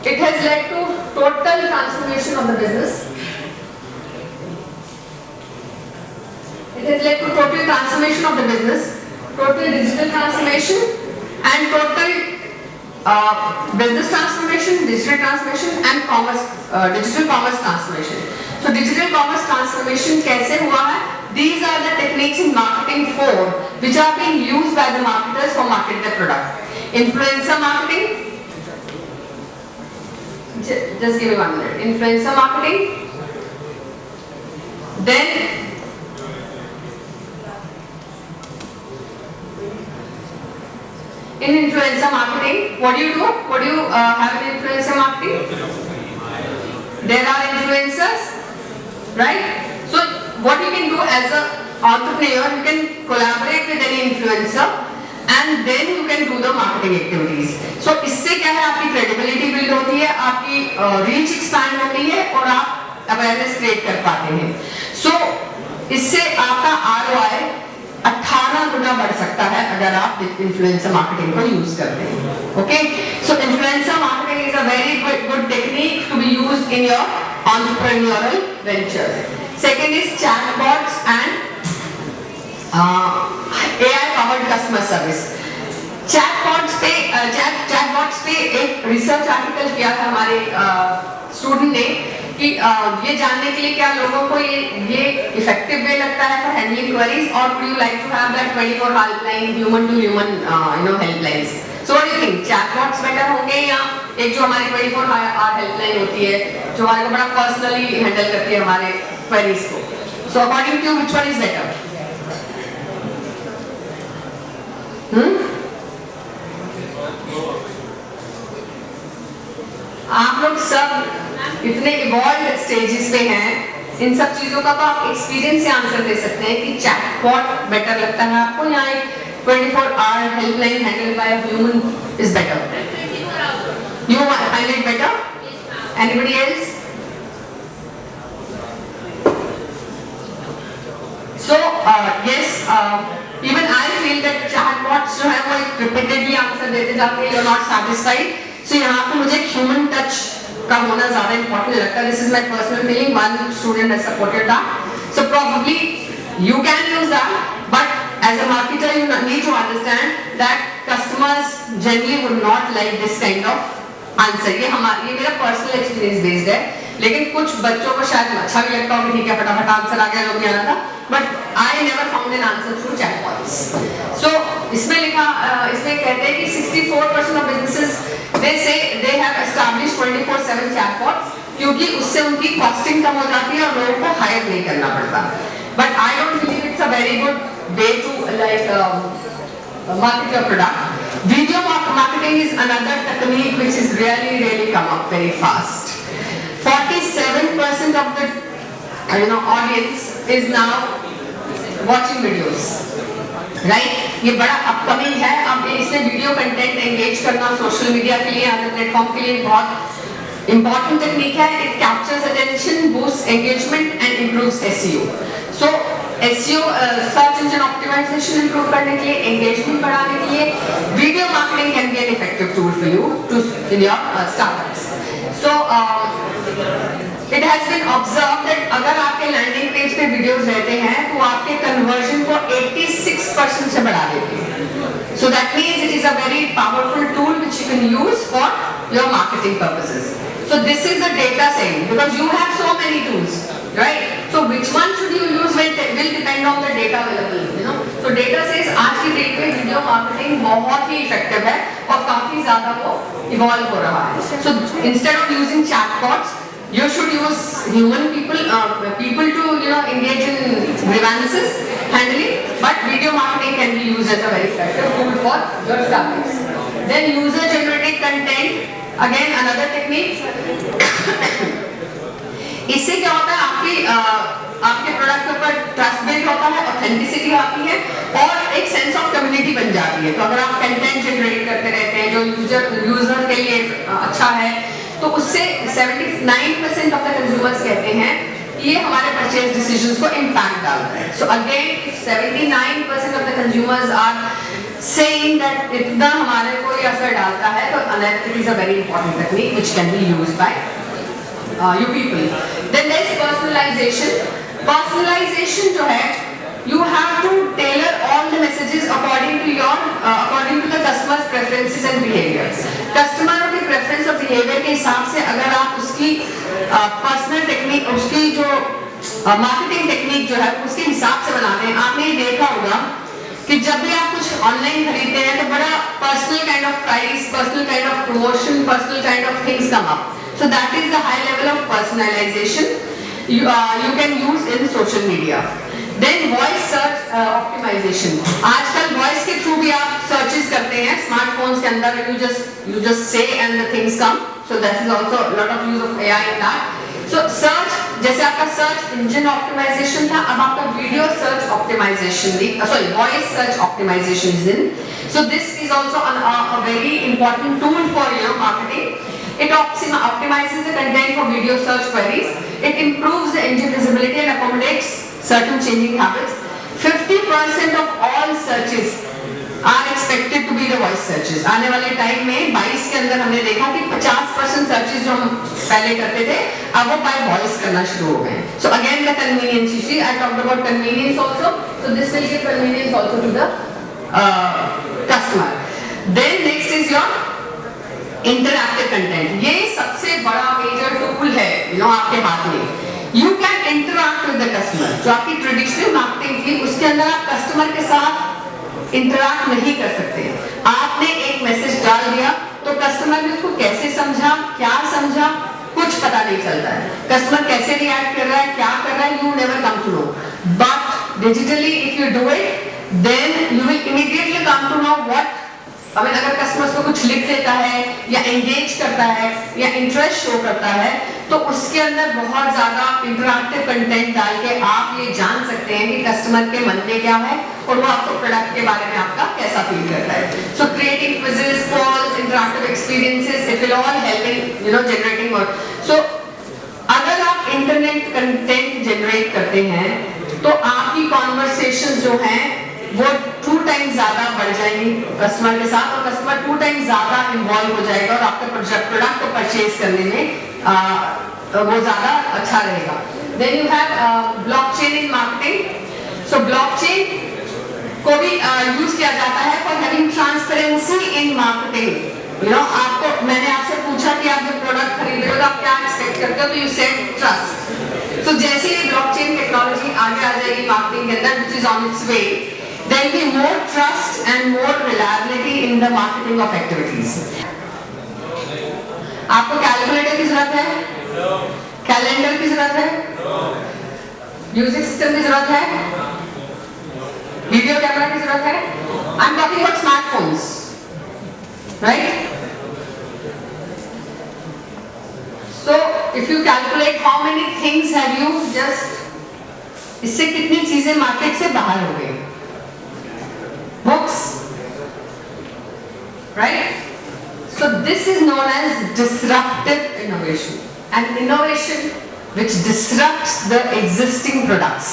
it has led to total transformation of the business. It has led to total transformation of the business, total digital transformation and total business transformation, digital transformation and commerce, digital commerce transformation. So digital commerce transformation कैसे हुआ है? These are the techniques in marketing 4 which are being used by the marketers for marketing their product. Influencer marketing. Just give me 1 minute. Influencer marketing. Then in influencer marketing, what do you do? What do you have in influencer marketing? There are influencers, right? So what you can do as a entrepreneur, you can collaborate with any influencer and then you can do the marketing activities. So इससे क्या है, आपकी credibility build होती है, आपकी reach expand होती है और आप awareness create कर पाते हैं. So इससे आपका ROI 18 गुना बढ़ सकता है अगर आप इन्फ्लुएंसर मार्केटिंग को यूज करते हैं. Okay, so influencer marketing is a very good technique to be used in your entrepreneurial ventures. Second is chatbots and AI powered customer service. Chatbots पे एक रिसर्च आर्टिकल किया था हमारे स्टूडेंट ने कि ये जानने के लिए क्या लोगों को ये इफेक्टिव वे लगता है फॉर हैंडलिंग क्वेरीज, और would you like to have that 24 helpline, human to human helplines. So what do you think, chatbots better होंगे या एक जो हमारी 24 आवर हेल्पलाइन होती है जो हमारे को बड़ा पर्सनली हैंडल करती है हमारे क्वेरीज को? So according to which one is better? आप लोग सब इतने इवॉल्व स्टेजेस पे हैं, इन सब चीजों का तो आप एक्सपीरियंस से आंसर दे सकते हैं कि चैटबॉट बेटर लगता है आपको या एक 24 hour helpline handle by a human is better? You find it better? Anybody else? So yes, even I feel that chatbots जो है वो एक रिपीटेडली आंसर देते जाते हैं, यू आर नॉट सैटिस्फाइड. सो यहाँ पे मुझे ह्यूमन टच का होना ज्यादा इंपॉर्टेंट लगता है. This is my personal feeling. One student has supported that. So probably you can use that, but as a marketer you need to understand that customers generally would not like this kind of answer. ये मेरा पर्सनल एक्सपीरियंस बेस्ड है, लेकिन कुछ बच्चों को शायद अच्छा भी लगता हो कि ठीक है फटाफट आंसर आ गया जो भी आना था, but I never found an answer through chatbots. So इसमें कहते हैं कि 64% ऑफ बिजनेसेस दे से दे हैव एस्टैब्लिश्ड 24/7 चैटबॉट्स, क्योंकि उससे उनकी कॉस्टिंग कम हो जाती है और लोगों को हायर नहीं करना पड़ता. But I don't believe it's a very good way to like market your product. Video marketing is another technique which is really come up very fast. 47% of the audience is now watching videos, right? ये बड़ा अपकमिंग है. अब इसमें वीडियो कंटेंट एंगेज करना सोशल मीडिया के लिए, अदर प्लेटफॉर्म के लिए बहुत इंपॉर्टेंट टेक्निक है. It captures attention, boost engagement and improves SEO. So SEO search engine optimization improve करने के लिए, एंगेजमेंट बढ़ाने के लिए video marketing can be an effective tool for you to in your startups. So it has been observed that अगर आपके लैंडिंग पेज पे वीडियोस रहते हैं तो आपके कन्वर्जन को 86% से बढ़ा देते हैं. सो that means it is a very powerful tool which you can use for your marketing purposes. So this is the data saying, because you have so many tools, right? So which one should you use will depend on the data available, So data says आज की डेट में वीडियो मार्केटिंग बहुत ही इफेक्टिव है और काफी ज्यादा वो इवॉल्व हो रहा है. So instead of using chatbots, you should use human people to engage in grievances handling, but video marketing can be used as a very effective tool for your startups. Then user generated content, again another technique. इससे क्या होता है, आपके प्रोडक्ट के ऊपर ट्रस्ट बिल्ड होता है, ऑथेंटिसिटी आती है और एक सेंस ऑफ कम्युनिटी बन जाती है. तो अगर आप कंटेंट जनरेट करते रहते हैं जो यूजर के लिए अच्छा है, तो उससे 79% ऑफ द कंज्यूमर्स कहते हैं ये हमारे परचेज डिसीजंस को इम्पैक्ट डालता है. So again 79% of the consumers are saying that इतना हमारे को ये असर डालता है, तो analytics is a very important technique which can be used by you people. Then there is personalization. Personalization जो है, you have to tailor all the messages according to the customer's preferences and behaviors. Customer के preference और behavior के हिसाब से अगर आप उसकी personal technique, उसकी जो marketing technique जो है उसके हिसाब से बनाते हैं. आपने ये देखा होगा कि जब भी आप कुछ ऑनलाइन खरीदते हैं तो बड़ा personal kind of price, personal kind of promotion, personal kind of things come up. So that is the high level of personalization you can use in social media. देन वॉइस सर्च ऑप्टिमाइजेशन, आजकल वॉइस के थ्रू भी आप सर्चेस करते हैं स्मार्टफोन्स के अंदर, you just say and the things come, so that is also lot of use of AI in that. So search, जैसे आपका सर्च इंजन ऑप्टिमाइजेशन था, अब आपका वीडियो सर्च ऑप्टिमाइजेशन भी, sorry voice search optimization is in, so this is also a very important tool for your marketing. It optimizes the content for video search queries. It improves the engine visibility and accommodates certain changing habits. 50% of all searches are expected to be the voice searches. आने वाले टाइम में 22 के अंदर हमने देखा कि 50% searches जो हम पहले करते थे, अब वो by voice करना शुरू हो गए। So again the convenience, you see, I talked about convenience also. So this will give convenience also to the customer. Then next is your interactive content, ये सबसे बड़ा मेजर टूल है आपके हाथ में। You can interact with the customer. जो आपकी ट्रेडिशनल मार्केटिंग थी उसके अंदर आप कस्टमर के साथ इंटरैक्ट नहीं कर सकते। आपने एक मैसेज डाल दिया तो कस्टमर ने उसको कैसे समझा, क्या समझा, कुछ पता नहीं चलता है। कस्टमर कैसे रिएक्ट कर रहा है, क्या कर रहा है, you never come to know. But digitally if you do it then you will immediately come to know what, अगर कस्टमर को कुछ लिख देता है या एंगेज करता है या इंटरेस्ट शो करता है तो उसके अंदर बहुत ज्यादा इंटरैक्टिव कंटेंट डाल के आप ये जान सकते हैं कि कस्टमर के मन में क्या है और वो आपको प्रोडक्ट के बारे में आपका कैसा फील करता है। So creating quizzes, polls, interactive experiences, it will all help in generating more. So अगर आप इंटरनेट कंटेंट जनरेट करते हैं तो आपकी कॉन्वर्सेशंस जो हैं वो 2 टाइम्स ज्यादा बढ़ जाएंगी कस्टमर के साथ, और कस्टमर 2 टाइम्स ज्यादा इन्वॉल्व हो जाएगा और आपके प्रोडक्ट को परचेज करने में वो ज्यादा अच्छा रहेगा। Then you have blockchain in marketing. So blockchain को भी यूज किया जाता है for having transparency in marketing. आपको, मैंने आपसे पूछा कि आप जब प्रोडक्ट खरीद रहे हो तो आप क्या एक्सपेक्ट करते हो, तो यू सेड ट्रस्ट। सो जैसे ही ब्लॉकचेन टेक्नोलॉजी आगे आ जाएगी मार्केटिंग के अंदर, which is on it's way, there will be more trust and more reliability in the marketing of activities. आपको कैलकुलेटर की जरूरत है, कैलेंडर की जरूरत है, म्यूजिक सिस्टम की जरूरत है, वीडियो कैमरा की जरूरत है। I am talking about smartphones, right? So if you calculate how many things have you just, इससे कितनी चीजें मार्केट से बाहर हो गई। Books, right? So this is known as disruptive innovation, an innovation which disrupts the existing products.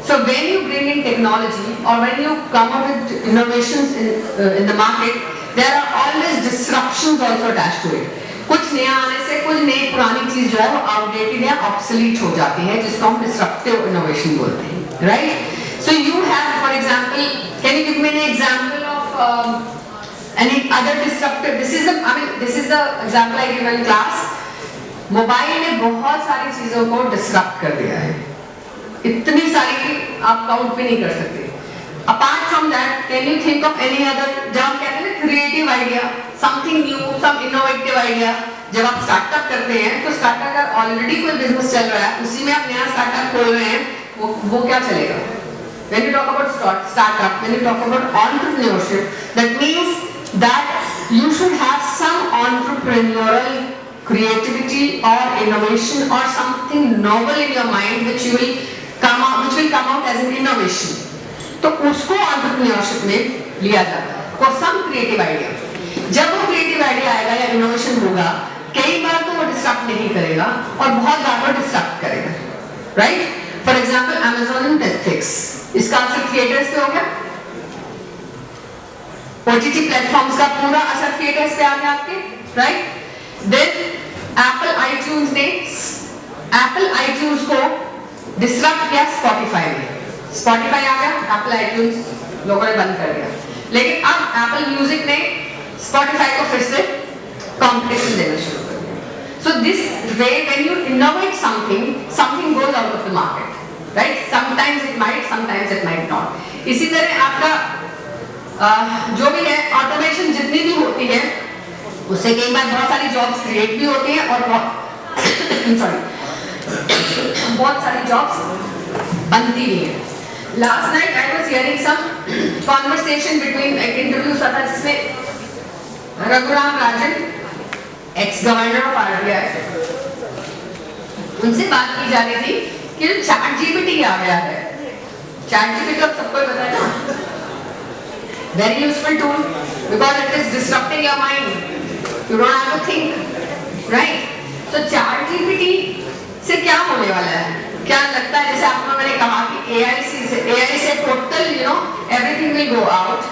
So when you bring in technology or when you come up with innovations in the market, there are always disruptions also attached to it. कुछ नया आने से कुछ नई पुरानी चीज जो है वो आउटडेटेड या ऑब्सोलीट हो जाती है, जिसको हम डिसरप्टिव इनोवेशन बोलते हैं, right? So you have, for example, can you give me an example of any other disruptive? This is the example I give in class. Mobile ने बहुत सारी चीजों को डिसरप्ट कर दिया है, इतनी सारी कि आप काउंट भी नहीं कर सकते। Apart from that, can you think of any other? जब हम कहते हैं creative idea, something new, some innovative idea, जब आप स्टार्टअप करते हैं तो स्टार्टअप का ऑलरेडी कोई बिजनेस चल रहा है, उसी में आप नया स्टार्टअप खोल रहे हैं, वो क्या चलेगा? When you talk about startup, when you talk about entrepreneurship, that means that you should have some entrepreneurial creativity or innovation or something novel in your mind which will come out as an innovation. तो उसको entrepreneurship में लिया जाता है, for some creative idea. जब वो creative idea आएगा या innovation होगा, कई बार तो वो disrupt नहीं करेगा और बहुत बार वो disrupt करेगा, right? For example, Amazon and Netflix, इसका असर थिएटर्स पे हो गया, OTT प्लेटफॉर्म्स का पूरा असर थिएटर्स पे आ गया आपके, राइट? देन एप्पल आईट्यून्स को डिसरप्ट किया स्पॉटिफाई में, स्पॉटिफाई आ गया, एप्पल आईट्यून्स लोगों ने बंद कर दिया, लेकिन अब एप्पल म्यूजिक ने स्पॉटिफाई को फिर से कॉम्पिटिशन देना शुरू कर दिया। So this way, when you innovate something goes out of the market, right? Sometimes it might not. इसी तरह आपका जो भी है ऑटोमेशन जितनी भी होती है उससे कई बार बहुत सारी जॉब्स क्रिएट भी होती हैं और बहुत सारी जॉब्स बनती नहीं है। Last night I was hearing some conversation between एक इंटरव्यू था जिसमें Raghuram Rajan, x governor of RBI, उनसे बात की जा रही थी कि जो चैट जीपीटी आ गया है, चैट जीपीटी तो सबको पता है ना, very useful tool because it is disrupting your mind. You don't have to think, right? So chat GPT से क्या होने वाला है? क्या लगता है, जैसे आपको मैंने कहा कि AI से total, you know, everything will go out.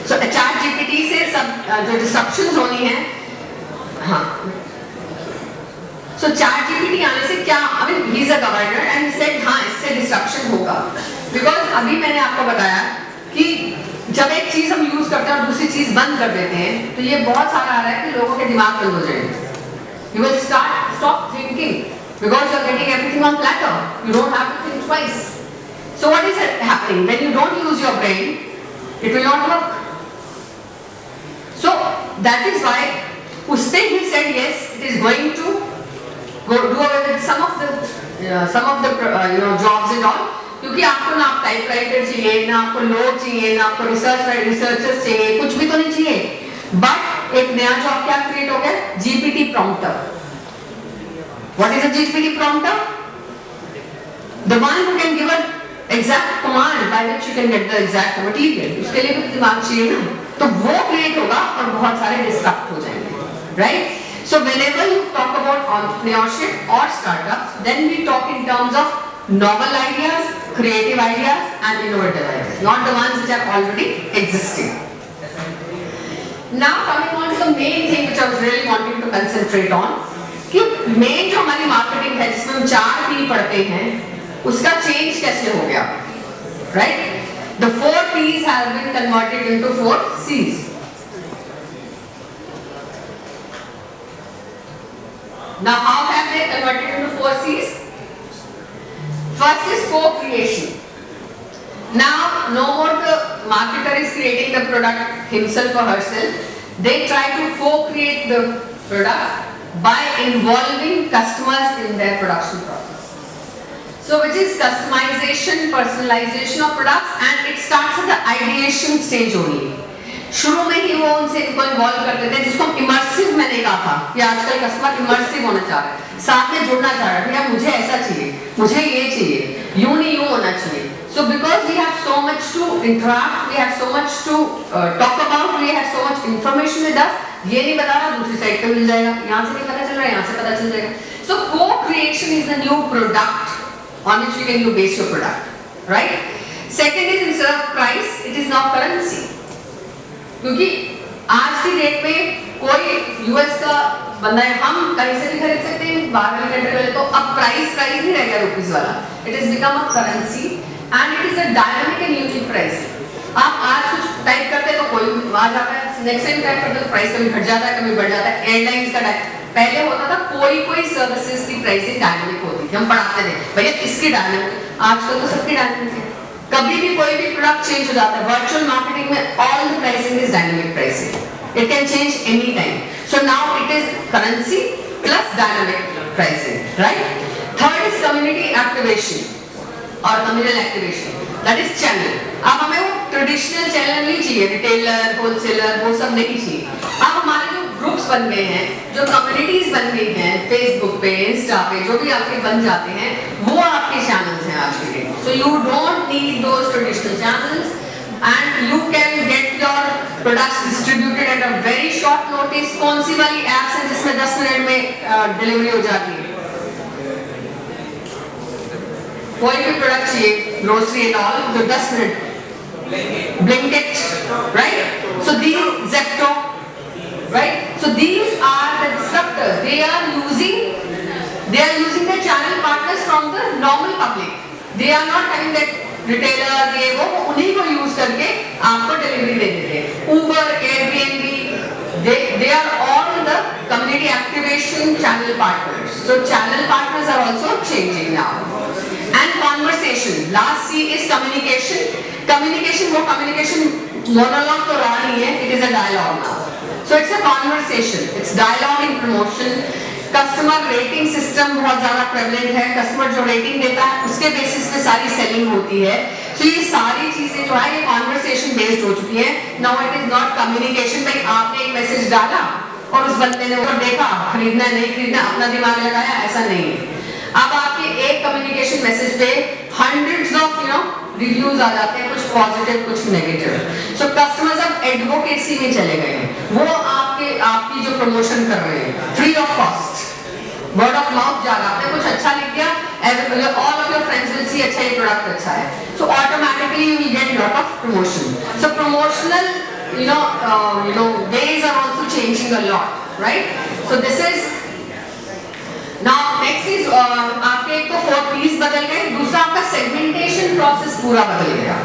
So chat GPT से सब जो disruptions होनी है, हाँ. So chat GPT आने से क्या, I mean he is a governor and he said हाँ इससे disruption होगा because अभी मैंने आपको बताया कि जब एक चीज हम यूज करते हैं और दूसरी चीज बंद कर देते हैं तो ये बहुत सारा आ रहा है कि लोगों के दिमाग बंद हो जाएंगे. You will stop thinking because you are getting everything on platter. You don't have to think twice. So what is happening when you don't use your brain? It will not work. So that is why Uste he said yes, it is going to go do away with some of the jobs and all. क्योंकि आपको ना आप टाइपराइटर चाहिए, ना आपको लोग चाहिए, ना आपको रिसर्चर्स चाहिए, कुछ भी तो नहीं चाहिए. बट एक नया जॉब क्या क्रिएट हो गया, GPT prompter. What is a GPT prompter? The one who can give a exact command by which you can get the exact material. उसके लिए भी दिमाग चाहिए ना, तो वो क्रिएट होगा और बहुत सारे डिस्ट्रैक्ट हो जाएंगे, right? So whenever you talk about entrepreneurship or startups, then we talk in terms of novel ideas, creative ideas and innovative ideas, not the ones which are already existing. Now coming on to the main thing which I was really wanting to concentrate on, कि main जो हमारी marketing है जिसमें हम 4 P पढ़ते हैं, उसका change कैसे हो गया, right? The 4 P's have been converted into 4 C's. Now how have they converted into 4 C's? First is co-creation. Now no more the marketer is creating the product himself or herself. They try to co-create the product by involving customers in their production process. So which is customization, personalization of products, and it starts at the ideation stage only. शुरू में ही वो उनसे इनको इन्वॉल्व करते थे, जिसको इमर्सिव मैंने कहा था कि आजकल कस्टमर इमर्सिव होना चाह रहा है, साथ में जुड़ना चाह रहा है, भैया मुझे ऐसा चाहिए, मुझे ये चाहिए, यूं नहीं यूं होना चाहिए. So because we have so much to interact, we have so much to talk about, we have so much information with us, ये नहीं बता रहा दूसरी साइड पे मिल जाएगा, यहाँ से नहीं पता चल रहा यहाँ से पता चल जाएगा. So co-creation is the new product on which we can you base your product, right? Second is instead of price, it is now currency. क्योंकि आज की डेट में कोई यूएस का बंदा है, हम कहीं से भी खरीद सकते हैं, बाहर वाली कंट्री वाले, तो अब प्राइस नहीं रहेगा रुपीस वाला. It is become a currency and it is a dynamic and unique price. आप आज कुछ टाइप करते हैं तो कोई आ जाता है, नेक्स्ट टाइम टाइप करते हैं तो प्राइस कभी घट जाता है, कभी बढ़ जाता है. एयरलाइंस का पहले होता था कोई सर्विसेज की प्राइसिंग डायनामिक होती थी, हम पढ़ाते थे भैया इसकी डायनामिक. आजकल तो सबकी डायनामिक है, कभी भी कोई भी प्रोडक्ट चेंज हो जाता है. वर्चुअल मार्केटिंग में all the pricing is dynamic pricing. It can change any time. So now it is currency plus dynamic pricing, right? Third is community activation or communal activation. That is channel. अब हमें वो ट्रेडिशनल चैनल नहीं चाहिए, रिटेलर, होलसेलर, वो सब नहीं चाहिए. अब हमारे जो ग्रुप्स बन गए हैं, जो कम्युनिटीज बन गई हैं, फेसबुक पे, इंस्टा पे, जो भी आपके बन जाते हैं, वो आपके चैनल्स हैं आज के date. So you don't need those traditional channels. And you can get your products distributed at a very short notice. कौन सी वाली apps है जिसमें 10 मिनट में डिलीवरी हो जाती है? कोई भी प्रोडक्ट चाहिए, ग्रोसरी एंड ऑल, तो 10 minute. Blinkit, right? So these Zepto, right? So these are the disruptors. They are using the channel partners from the normal public. They are not having that retailer ये वो उन्हीं को यूज करके आपको डिलीवरी दे देते हैं. Uber, Airbnb, they are all the community activation channel partners. So channel partners are also changing now. And conversation. Last C is communication. Communication वो communication monologue तो रहा नहीं है. It is a dialogue now. So it's a conversation. It's dialogue in promotion. Customer rating system बहुत ज्यादा प्रेवलेंट है, कस्टमर जो रेटिंग देता है उसके बेसिस पे सारी सेलिंग होती है। तो ये सारी चीजें जो है ये कॉन्वर्सेशन बेस्ड हो चुकी है। Now it is not communication, भाई आपने एक मैसेज डाला और उस बंदे ने वो देखा, खरीदना नहीं खरीदना अपना दिमाग लगाया, ऐसा नहीं है। अब आपके एक कम्युनिकेशन मैसेज पे हंड्रेड्स ऑफ रिव्यूज आ जाते हैं, कुछ पॉजिटिव कुछ नेगेटिव। सो कस्टमर्स अब एडवोकेसी में चले गए हैं, वो आपकी जो प्रमोशन कर रहे हैं free of cost, word of mouth जा रहा है। आपने कुछ अच्छा लिख दिया, all of your friends will see अच्छा ये प्रोडक्ट अच्छा है, so automatically you will get lot of promotion. So promotional ways are also changing a lot, right? So this is now next is आपके एक तो 4 P's बदल गए, दूसरा आपका सेगमेंटेशन प्रोसेस पूरा बदल गया।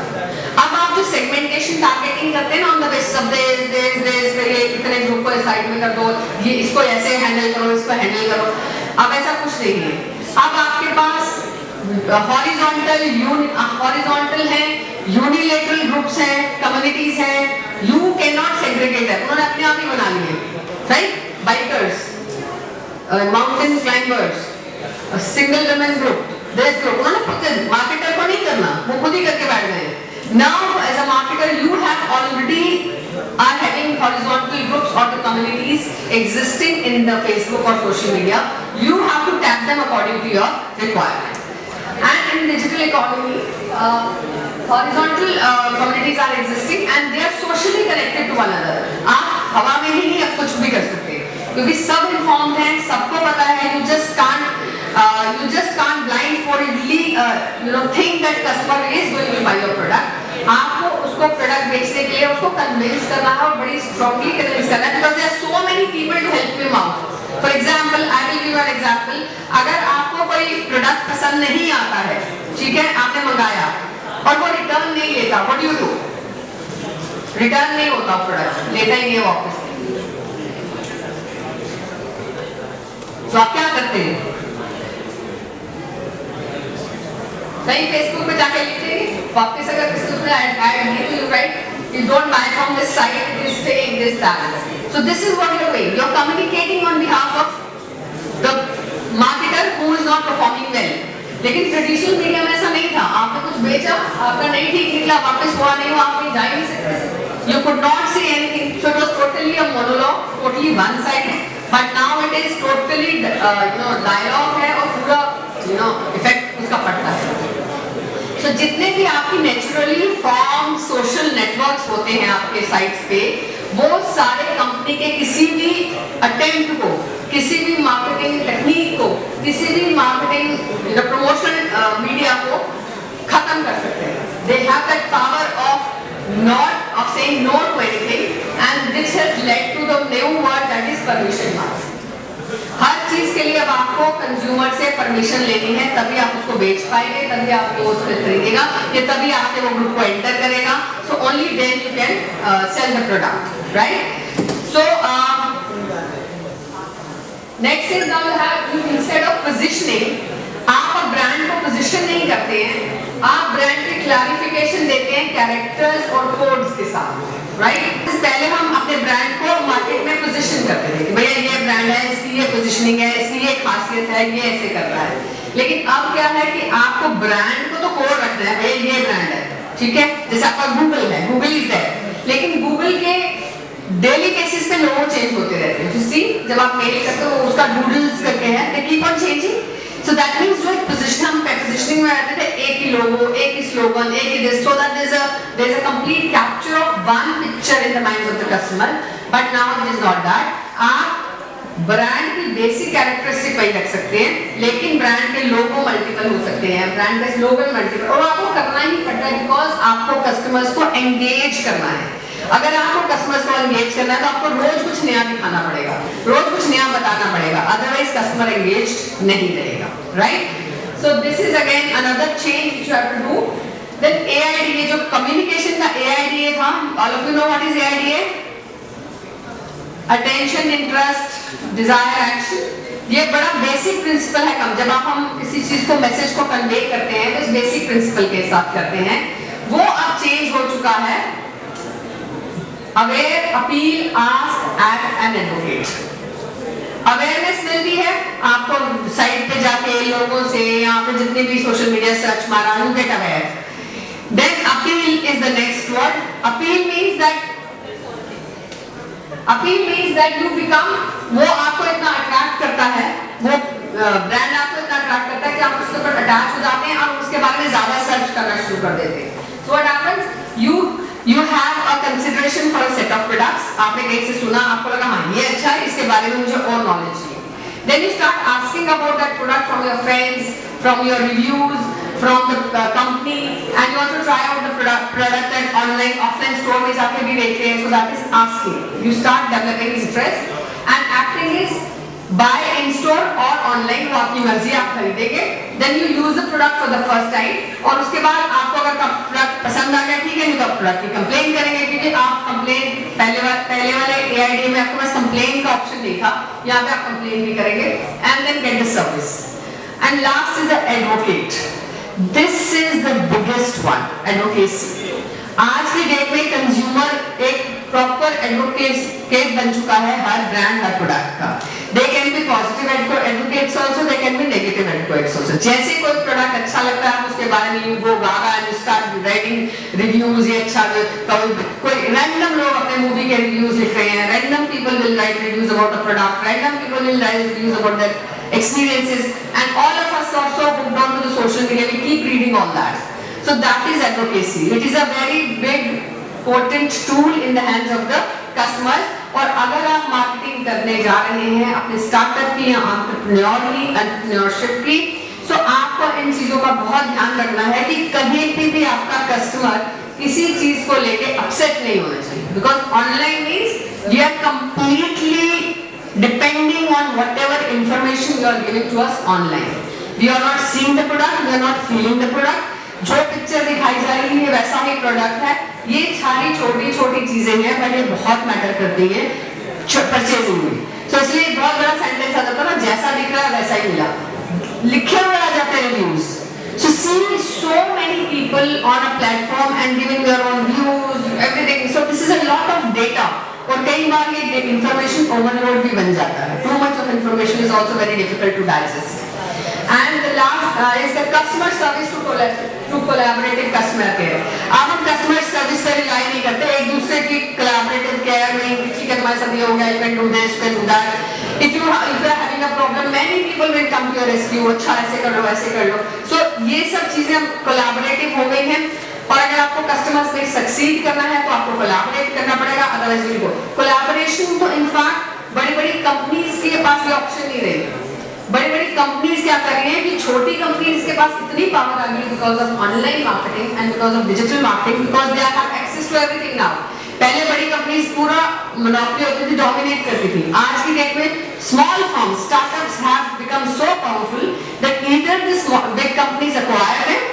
अब आप जो सेगमेंटेशन टारगेटिंग करते हैं ना on the basis of this ये इतने ग्रुप को साइड में कर दो, ये इसको ऐसे हैंडल करो, इसको हैंडल करो, अब ऐसा कुछ नहीं है। अब आपके पास हॉरिजॉन्टल है, यूनिलेटरल ग्रुप्स हैं, कम्युनिटीज हैं, यू कैन नॉट सेग्रीगेट है, उन्होंने अपने आप ही बना लिए, right? Bikers, mountain climbers, single women group, this group, उन्होंने खुद मार्केटर को नहीं करना, वो खुद ही करके बैठ गए। Now as a marketer you have already are having horizontal groups or the communities existing in the Facebook or social media. You have to tag them according to your requirement. And in digital economy, horizontal communities are existing and they are socially connected to one another. आप हवा में ही नहीं अब कुछ भी कर सकते, क्योंकि सब informed हैं, सबको पता है। You just can't blindfoldedly think that customer is going to buy your product. आपको उसको प्रोडक्ट बेचने के लिए उसको कन्विंस करना है और बड़ी स्ट्रांगली कन्विंस करना है, because there are so many people to help him out. For example I will give an example, अगर आपको कोई प्रोडक्ट पसंद नहीं आता है, ठीक है, आपने मंगाया और वो रिटर्न नहीं लेता, what do you do? Return नहीं होता प्रोडक्ट, लेता ही नहीं है वापस, तो आप क्या करते हैं? कहीं फेसबुक पे जाके लिखेंगे वापस, अगर किसी ने ऐड नहीं तो you write you don't buy from this site, it is fake, this that. So this is what you are doing, you are communicating on behalf of the marketer who is not performing well. लेकिन ट्रेडिशनल मीडिया में ऐसा नहीं था, आपने कुछ बेचा, आपका नहीं ठीक निकला, वापस हुआ नहीं हुआ, आप कहीं जा ही नहीं सकते, you could not say anything. So it was totally a monologue, totally one sided, but now it is totally dialogue है और पूरा इफेक्ट उसका पड़ता है। So, जितने भी आपकी नेचुरली फॉर्म सोशल नेटवर्क्स होते हैं आपके साइट्स पे, वो सारे कंपनी के किसी भी अटेम्प्ट को, किसी भी मार्केटिंग टेक्निक को, किसी भी मार्केटिंग प्रमोशनल मीडिया को खत्म कर सकते हैं। They have that power of saying no to anything, and this has led to the new word that is permission marks. हर चीज के लिए अब आपको कंज्यूमर से परमिशन लेनी है, तभी आप उसको बेच पाएंगे, तभी आपको उसको खरीदेगा, या तभी आपके वो ग्रुप को एंटर करेगा। So only then you can sell the product, right? So next is now you have instead of positioning, आप अब ब्रांड को पोजीशन नहीं करते हैं, आप ब्रांड की क्लैरिफिकेशन देते हैं कैरेक्टर्स और कोड्स के साथ, राइट? पहले हम अपने ब्रांड को मार्केट में पोजीशन करते थे कि भैया ये ब्रांड है, इसकी ये पोजीशनिंग है, इसकी ये खासियत है, ये ऐसे करता है। लेकिन अब क्या है कि आपको ब्रांड को तो कोड रखना है, भैया ये ब्रांड है, ठीक है? जैसे आपका गूगल है, गूगल इज देयर, लेकिन गूगल के डेली बेसिस पे लोगो चेंज होते रहते हैं। सी जब आप मेल करते हो उसका डूडल्स करके है, they keep on changing. So that means जो पोजीशनिंग में रहते थे, एक ही लोगो, एक ही स्लोगन, एक ही this, so that there is a complete capture of one picture in the minds of the customer, but now it is not that. आप ब्रांड की बेसिक कैरेक्टरिस्टिक वही रख सकते हैं, लेकिन ब्रांड के लोगो मल्टीपल हो सकते हैं, ब्रांड का स्लोगन मल्टीपल, और आपको करना ही पड़ता है बिकॉज आपको कस्टमर्स को एंगेज करना है। अगर आपको कस्टमर्स को एंगेज करना है तो आपको रोज कुछ नया दिखाना पड़ेगा, रोज कुछ नया बताना पड़ेगा, अदरवाइज कस्टमर एंगेज्ड नहीं रहेगा, right? So this is again another change which you have to do. Then AIDA, जो कम्युनिकेशन का AIDA था, all of you know what is AIDA? Attention, interest, desire, action. ये बड़ा बेसिक प्रिंसिपल है। जब आप हम किसी चीज को मैसेज को कन्वे करते हैं तो इस बेसिक प्रिंसिपल के साथ करते हैं, वो अब चेंज हो चुका है। Aware, appeal, ask, act and advocate. Awareness मिलती है आपको साइट पे जाके लोगों से, यहाँ पे जितने भी सोशल मीडिया सर्च मारा, you get aware. Then appeal is the next word. Appeal means that you become, वो आपको इतना अट्रैक्ट करता है, वो ब्रांड आपको इतना अट्रैक्ट करता है कि आप उसके ऊपर अटैच हो जाते हैं और उसके बारे में ज्यादा सर्च करना शुरू कर देते हैं. So what happens? You have a consideration for a set of products. आपने कहीं से सुना, आपको लगा हाँ ये अच्छा है, इसके बारे में मुझे और नॉलेज चाहिए. Then you start asking about that product from your friends, from your reviews, from the company, and you also try out the product at online, offline store में जाके भी देखते हैं. So that is asking. You start developing interest, and acting is buy in store or online, वो आपकी मर्जी, आप खरीदेंगे. Then you use the product for the first time, और उसके बाद आपको अगर प्रोडक्ट पसंद आ गया ठीक है, नहीं तो प्रोडक्ट की कंप्लेन करेंगे, क्योंकि आप कंप्लेन पहले वाले AID में आपके पास कंप्लेन का ऑप्शन नहीं था, यहाँ पे आप कंप्लेन भी करेंगे. And then get the service. And last is the advocate. This is the biggest one, advocacy. आज की डेट में कंज्यूमर एक प्रॉपर एडवोकेट बन चुका है हर ब्रांड, हर प्रोडक्ट का. They can be positive advocates also, they can be negative advocates also. जैसे कोई प्रोडक्ट अच्छा लगता है उसके बारे में वो गागा and start writing reviews, ये अच्छा, कोई random लोग अपने मूवी के रिव्यूज लिख रहे हैं, random people will write reviews about a product, random people will write reviews about their experiences, and all of us are so hooked on to the social media, we keep reading all that. So that is advocacy. It is a very big potent tool in the hands of the customers. और अगर आप मार्केटिंग करने जा रहे हैं अपने स्टार्टअप की या एंटरप्रेन्योरशिप की, तो आपको इन चीजों का बहुत ध्यान रखना है कि कभी भी आपका कस्टमर किसी चीज को लेके अपसेट नहीं होना चाहिए. Because online means we are completely depending on whatever information you are giving to us online. We are not seeing the product, we are not feeling the product. जो पिक्चर दिखाई जा रही है वैसा ही प्रोडक्ट है. ये सारी छोटी चीजें हैं पर ये बहुत मैटर करती है परचेजिंग में. तो इसलिए बहुत बड़ा सेंटेंस आ जाता है ना, जैसा दिख रहा है वैसा ही मिला, लिखे हुए आ जाते हैं reviews. So see so many people on a platform and giving their own views, everything. So this is a lot of data. और कई बार ये information overload भी बन जाता है. Too much of information is also very difficult to digest. And the last is the customer service to collaborative customer care. अब हम customer service पे rely नहीं करते, एक दूसरे की collaborative care में ठीक है तुम्हारे साथ ये हो गया, you can do this, you can do that. If you are having a problem, many people will come to your rescue. अच्छा ऐसे कर लो, ऐसे कर लो. So ये सब चीजें हम collaborative हो गई हैं. और अगर आपको कस्टमर्स में सक्सीड करना है तो आपको कोलैबोरेट करना पड़ेगा, अदरवाइज विल गो. कोलैबोरेशन तो इनफैक्ट बड़ी कंपनीज के पास ये ऑप्शन नहीं रहेगी. बड़ी कंपनीज क्या कर रही हैं कि छोटी कंपनीज के पास इतनी पावर आ गई because of online marketing and because of digital marketing, because they have access to everything now. पहले बड़ी कंपनीज पूरा मोनोपोली होती थी, डोमिनेट करती थी. आज की डेट में small firms, startups have become so powerful that either this big companies acquire them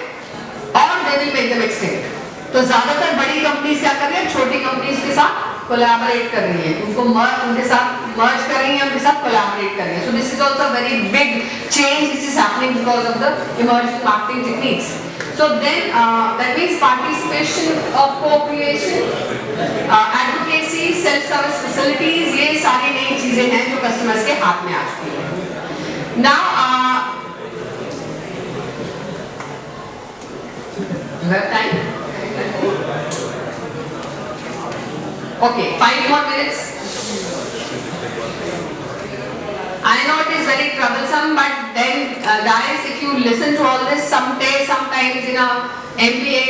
और they will make them extinct. तो ज्यादातर बड़ी कंपनीज क्या कर रही है, छोटी कंपनीज के साथ कोलैबोरेट कर रही है, उनके साथ मर्ज कर रही है, उनके साथ कोलैबोरेट कर रही है. So this is also very big change which is happening because of the emerging marketing techniques. So then that means participation of co-creation, advocacy, self service facilities, ये सारी नई चीजें हैं जो कस्टमर्स के हाथ में आ चुकी हैं. Now you have time? Okay, 5 more minutes. I know it is very troublesome, but then guys, if you listen to all this, sometimes in a MBA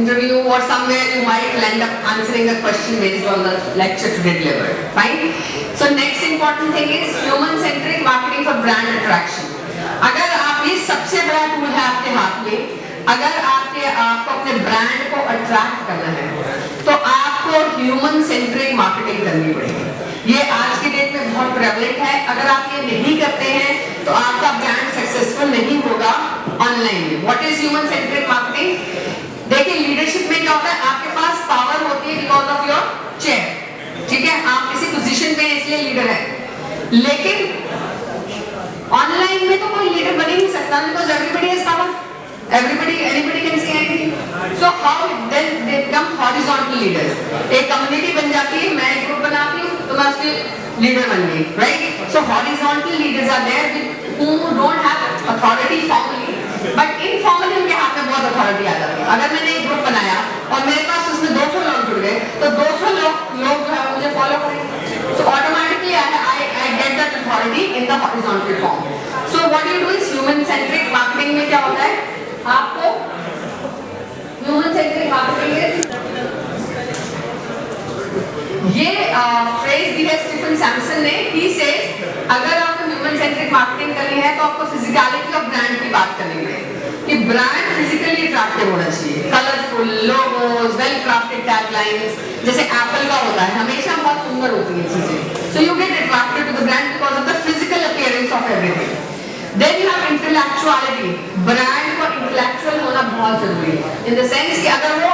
interview or somewhere you might end up answering a question based on the lecture to deliver. Fine? So next important thing is human-centric marketing for brand attraction. अगर आप ये सबसे बड़ा टूल है आपके हाथ में, अगर आपको अपने ब्रांड को अट्रैक्ट करना है तो आपको ह्यूमन सेंट्रिक मार्केटिंग करनी पड़ेगी. ये आज की डेट में बहुत प्रेवलेंट है. अगर आप ये नहीं करते हैं तो आपका ब्रांड सक्सेसफुल नहीं होगा ऑनलाइन में. What is human centric marketing? देखिए लीडरशिप में क्या होता है, आपके पास पावर होती है बिकॉज ऑफ योर चेयर. ठीक है, आप किसी पोजीशन पे इसलिए लीडर है. लेकिन ऑनलाइन में तो कोई लीडर बन ही नहीं सकता because everybody has power. Anybody can say anything. So how then they become horizontal leaders. एक कम्युनिटी बन जाती है, मैं एक ग्रुप बनाती हूँ तो customers के लीडर बन गई, right? So horizontal leaders are there who don't have authority formally, but informally उनके हाथ में बहुत authority आ जाती है. अगर मैंने एक ग्रुप बनाया और मेरे पास उसमें 200 लोग जुड़ गए, तो 200 लोग जो है मुझे फॉलो करेंगे. So automatically I get that authority in the horizontal form. So what you do is human centric marketing में क्या होता है? आपको human centric marketing में ये फ्रेज दी है स्टीफन सैमसन ने. ही सेज अगर आपको ह्यूमन सेंट्रिक मार्केटिंग करनी है तो आपको फिजिकलिटी ऑफ ब्रांड की बात करनी है कि ब्रांड फिजिकली अट्रैक्टिव होना चाहिए. Colourful logos, well crafted taglines, जैसे एप्पल का होता है, हमेशा बहुत सुंदर होती है चीजें. So you get attracted to the brand because of the physical appearance of everything. Then you have intellectuality. Brand को इंटेलेक्चुअल होना बहुत जरूरी है इन द सेंस कि अगर वो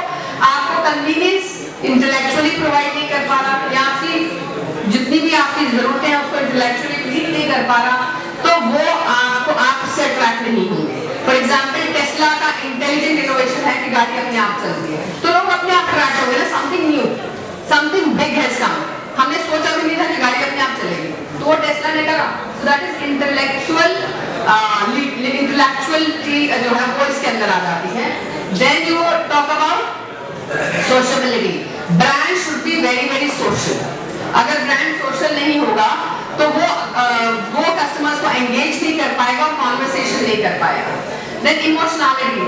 आपको कन्वीनियंस इंटेलेक्चुअली प्रोवाइड नहीं कर पा रहा या फिर जितनी भी आपकी जरूरतें हैं उसको इंटेलेक्चुअली मीट नहीं कर पा रहा, तो वो आपसे अट्रैक्ट नहीं होंगे. फॉर एग्जाम्पल टेस्ला का इंटेलिजेंट इनोवेशन है कि गाड़ी अपने आप चलती है, तो लोग अपने आप अट्रैक्ट होंगे ना. Something new, something big has come. हमने सोचा भी नहीं था कि गाड़ी अपने आप चलेगी, तो वो टेस्ला ने करा. सो दैट इज इंटेलेक्चुअल जो है वो इसके अंदर आ जाती है. Then you talk about sociability. Brand should be very very social. अगर ब्रांड सोशल नहीं होगा तो वो कस्टमर्स को एंगेज नहीं कर पाएगा और कॉन्वर्सेशन नहीं कर पाएगा. देन इमोशनलिटी.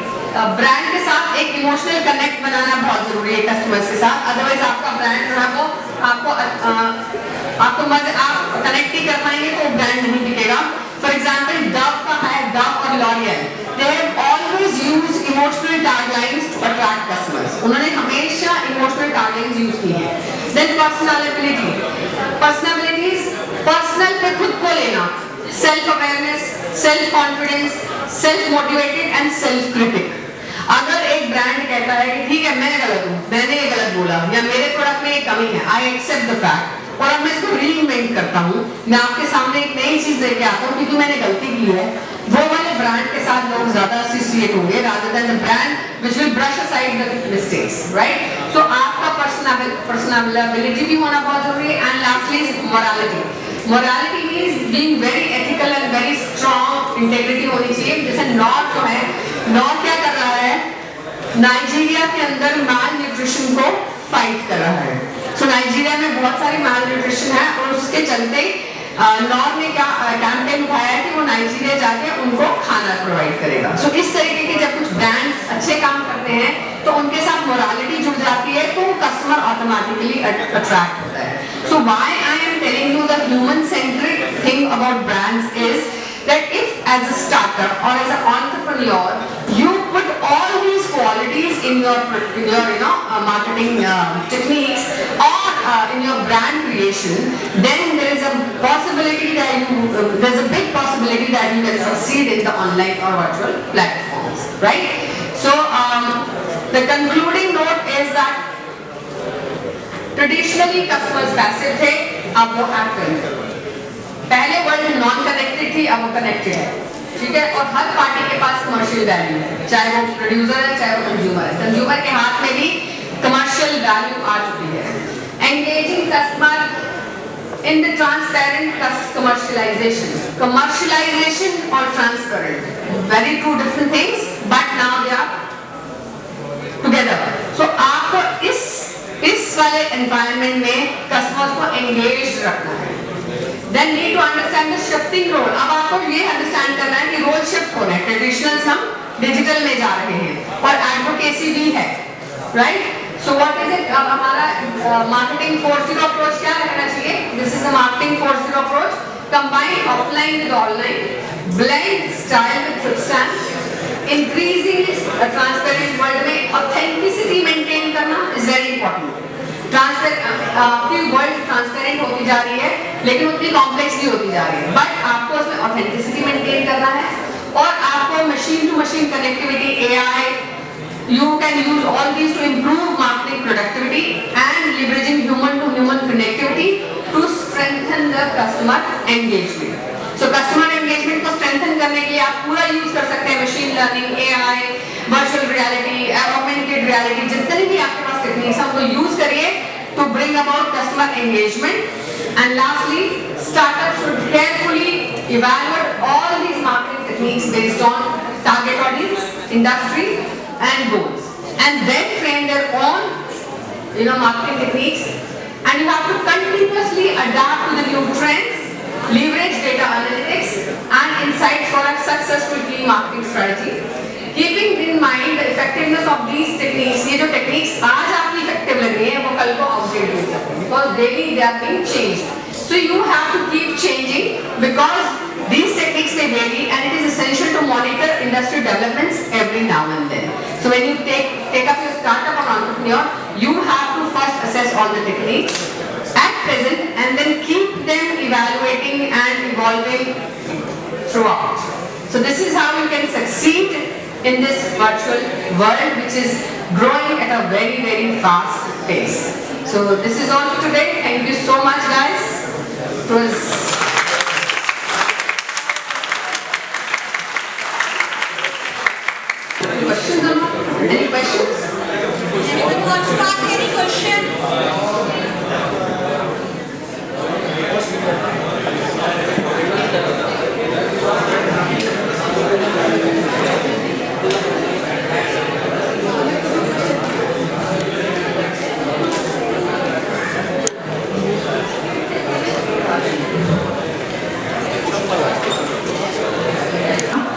ब्रांड के साथ एक इमोशनल कनेक्ट बनाना बहुत जरूरी है कस्टमर्स के साथ. अदरवाइज आपका ब्रांड जो है वो आप कनेक्ट नहीं कर पाएंगे तो ब्रांड नहीं बिकेगा. फॉर एग्जाम्पल डव का है, डव और L'Oréal, they have always used emotional taglines to attract customers. उन्होंने हमेशा इमोशनल टैगलाइंस यूज की है. Then personality. पर्सनालिटीज पर्सनल पे खुद को लेना, self awareness, self confidence, self motivated and self critic. अगर एक ब्रांड कहता है कि ठीक है मैं गलत हूँ, मैंने ये गलत बोला या मेरे प्रोडक्ट में ये कमी है, आई एक्सेप्ट द फैक्ट, और अब मैं इसको रीइन्वेंट करता हूँ, मैं आपके सामने एक नई चीज लेके आता हूँ क्योंकि मैंने गलती की है, वो वाले ब्रांड के साथ लोग ज्यादा एसोसिएट होंगे rather than the brand which will brush aside the mistakes, right? So आपका personality भी होना बहुत जरूरी है. And lastly is morality. Morality means being very ethical and very strong. Integrity होनी चाहिए. जैसे नॉर्थ जो है, नॉर्थ क्या कर रहा है, नाइजीरिया के अंदर माल न्यूट्रिशन को फाइट कर रहा है. सो नाइजीरिया में बहुत सारी माल न्यूट्रिशन है और उसके चलते नॉर्थ ने क्या कैंपेन उठाया है कि वो नाइजीरिया जाके उनको खाना प्रोवाइड करेगा. सो इस तरीके के जब कुछ ब्रांड्स अच्छे काम करते हैं तो उनके साथ मोरालिटी जुड़ जाती है तो कस्टमर ऑटोमेटिकली अट्रैक्ट होता है. So why I am telling you the human centric thing about brands is that if as a startup or as an entrepreneur you put all these qualities in your marketing techniques or in your brand creation, then there is a possibility that there's a big possibility that you can succeed in the online or virtual platforms, right? So the concluding note is that traditionally customers passive थे, अब वो active. पहले वर्ल्ड नॉन कनेक्टेड थी, अब वो कनेक्टेड है, ठीक है. और हर पार्टी के पास कमर्शियल वैल्यू है, चाहे वो प्रोड्यूसर है चाहे वो कंज्यूमर है. कंज्यूमर के हाथ में भी कमर्शियल वैल्यू आ चुकी है. Engaging customer in the transparent commercialization और transparent, very two different things but now they are together. So आपको इस वाले एनवायरनमेंट में कस्टमर्स को एंगेज रखना है. Then need to understand the shifting role. अब आपको ये अंडरस्टैंड करना है कि रोल शिफ्ट हो रहे हैं. ट्रेडिशनल हम डिजिटल में जा रहे हैं और एडवोकेसी भी है, right? So what is it? अब हमारा मार्केटिंग 4.0 अप्रोच क्या रहना चाहिए? This is a marketing 4.0 approach. Combine offline with online, blend style with substance, increasing transparent world में ऑथेंटिसिटी मेंटेन करना इज वेरी इंपॉर्टेंट. आपकी वर्ल्ड ट्रांसपेरेंट होती जा रही है लेकिन उतनी कॉम्प्लेक्स भी होती जा रही है, बट आपको उसमें ऑथेंटिसिटी मेंटेन करना है और आपको machine to machine connectivity, AI, you can use all these to improve marketing productivity and leveraging human to human connectivity to strengthen the customer engagement. So customer engagement को स्ट्रेंथन करने के लिए आप पूरा यूज कर सकते हैं machine learning, AI, virtual reality, augmented reality, जितने भी आपके पास टेक्निक्स हैं उनको यूज करिए to bring about customer engagement And lastly, startups should carefully evaluate all these marketing techniques based on target audience, industry, and goals, and then frame their own, marketing techniques. And you have to continuously adapt to the new trends, leverage data analytics and insights for a successful key marketing strategy. Keeping in mind the effectiveness of these techniques, ये जो techniques आज आपकी effective लग रही हैं वो कल को outdated हो जाती हैं because daily they are being changed. So you have to keep changing because these techniques may vary and it is essential to monitor industry developments every now and then. So when you take up your startup or entrepreneur, you have to first assess all the techniques at present and then keep them evaluating and evolving throughout. So this is how you can succeed in this virtual world which is growing at a very, very fast pace. So this is all for today. Thank you so much, guys. It was questions or not? Any questions? Anyone wants to ask any question?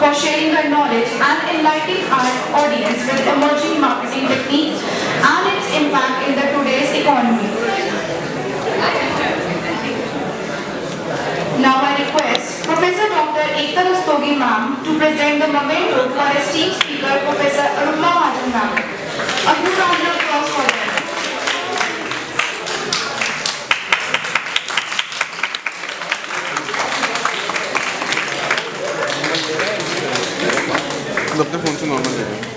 For sharing her knowledge and enlightening our audience with emerging marketing techniques and its impact in the today's economy. Now I request Professor Dr. Ekta Rastogi ma'am to present the memento for esteemed speaker Professor Arupma Mahajan ma'am. A huge round of applause for them. अपने फोन से नॉर्मल ले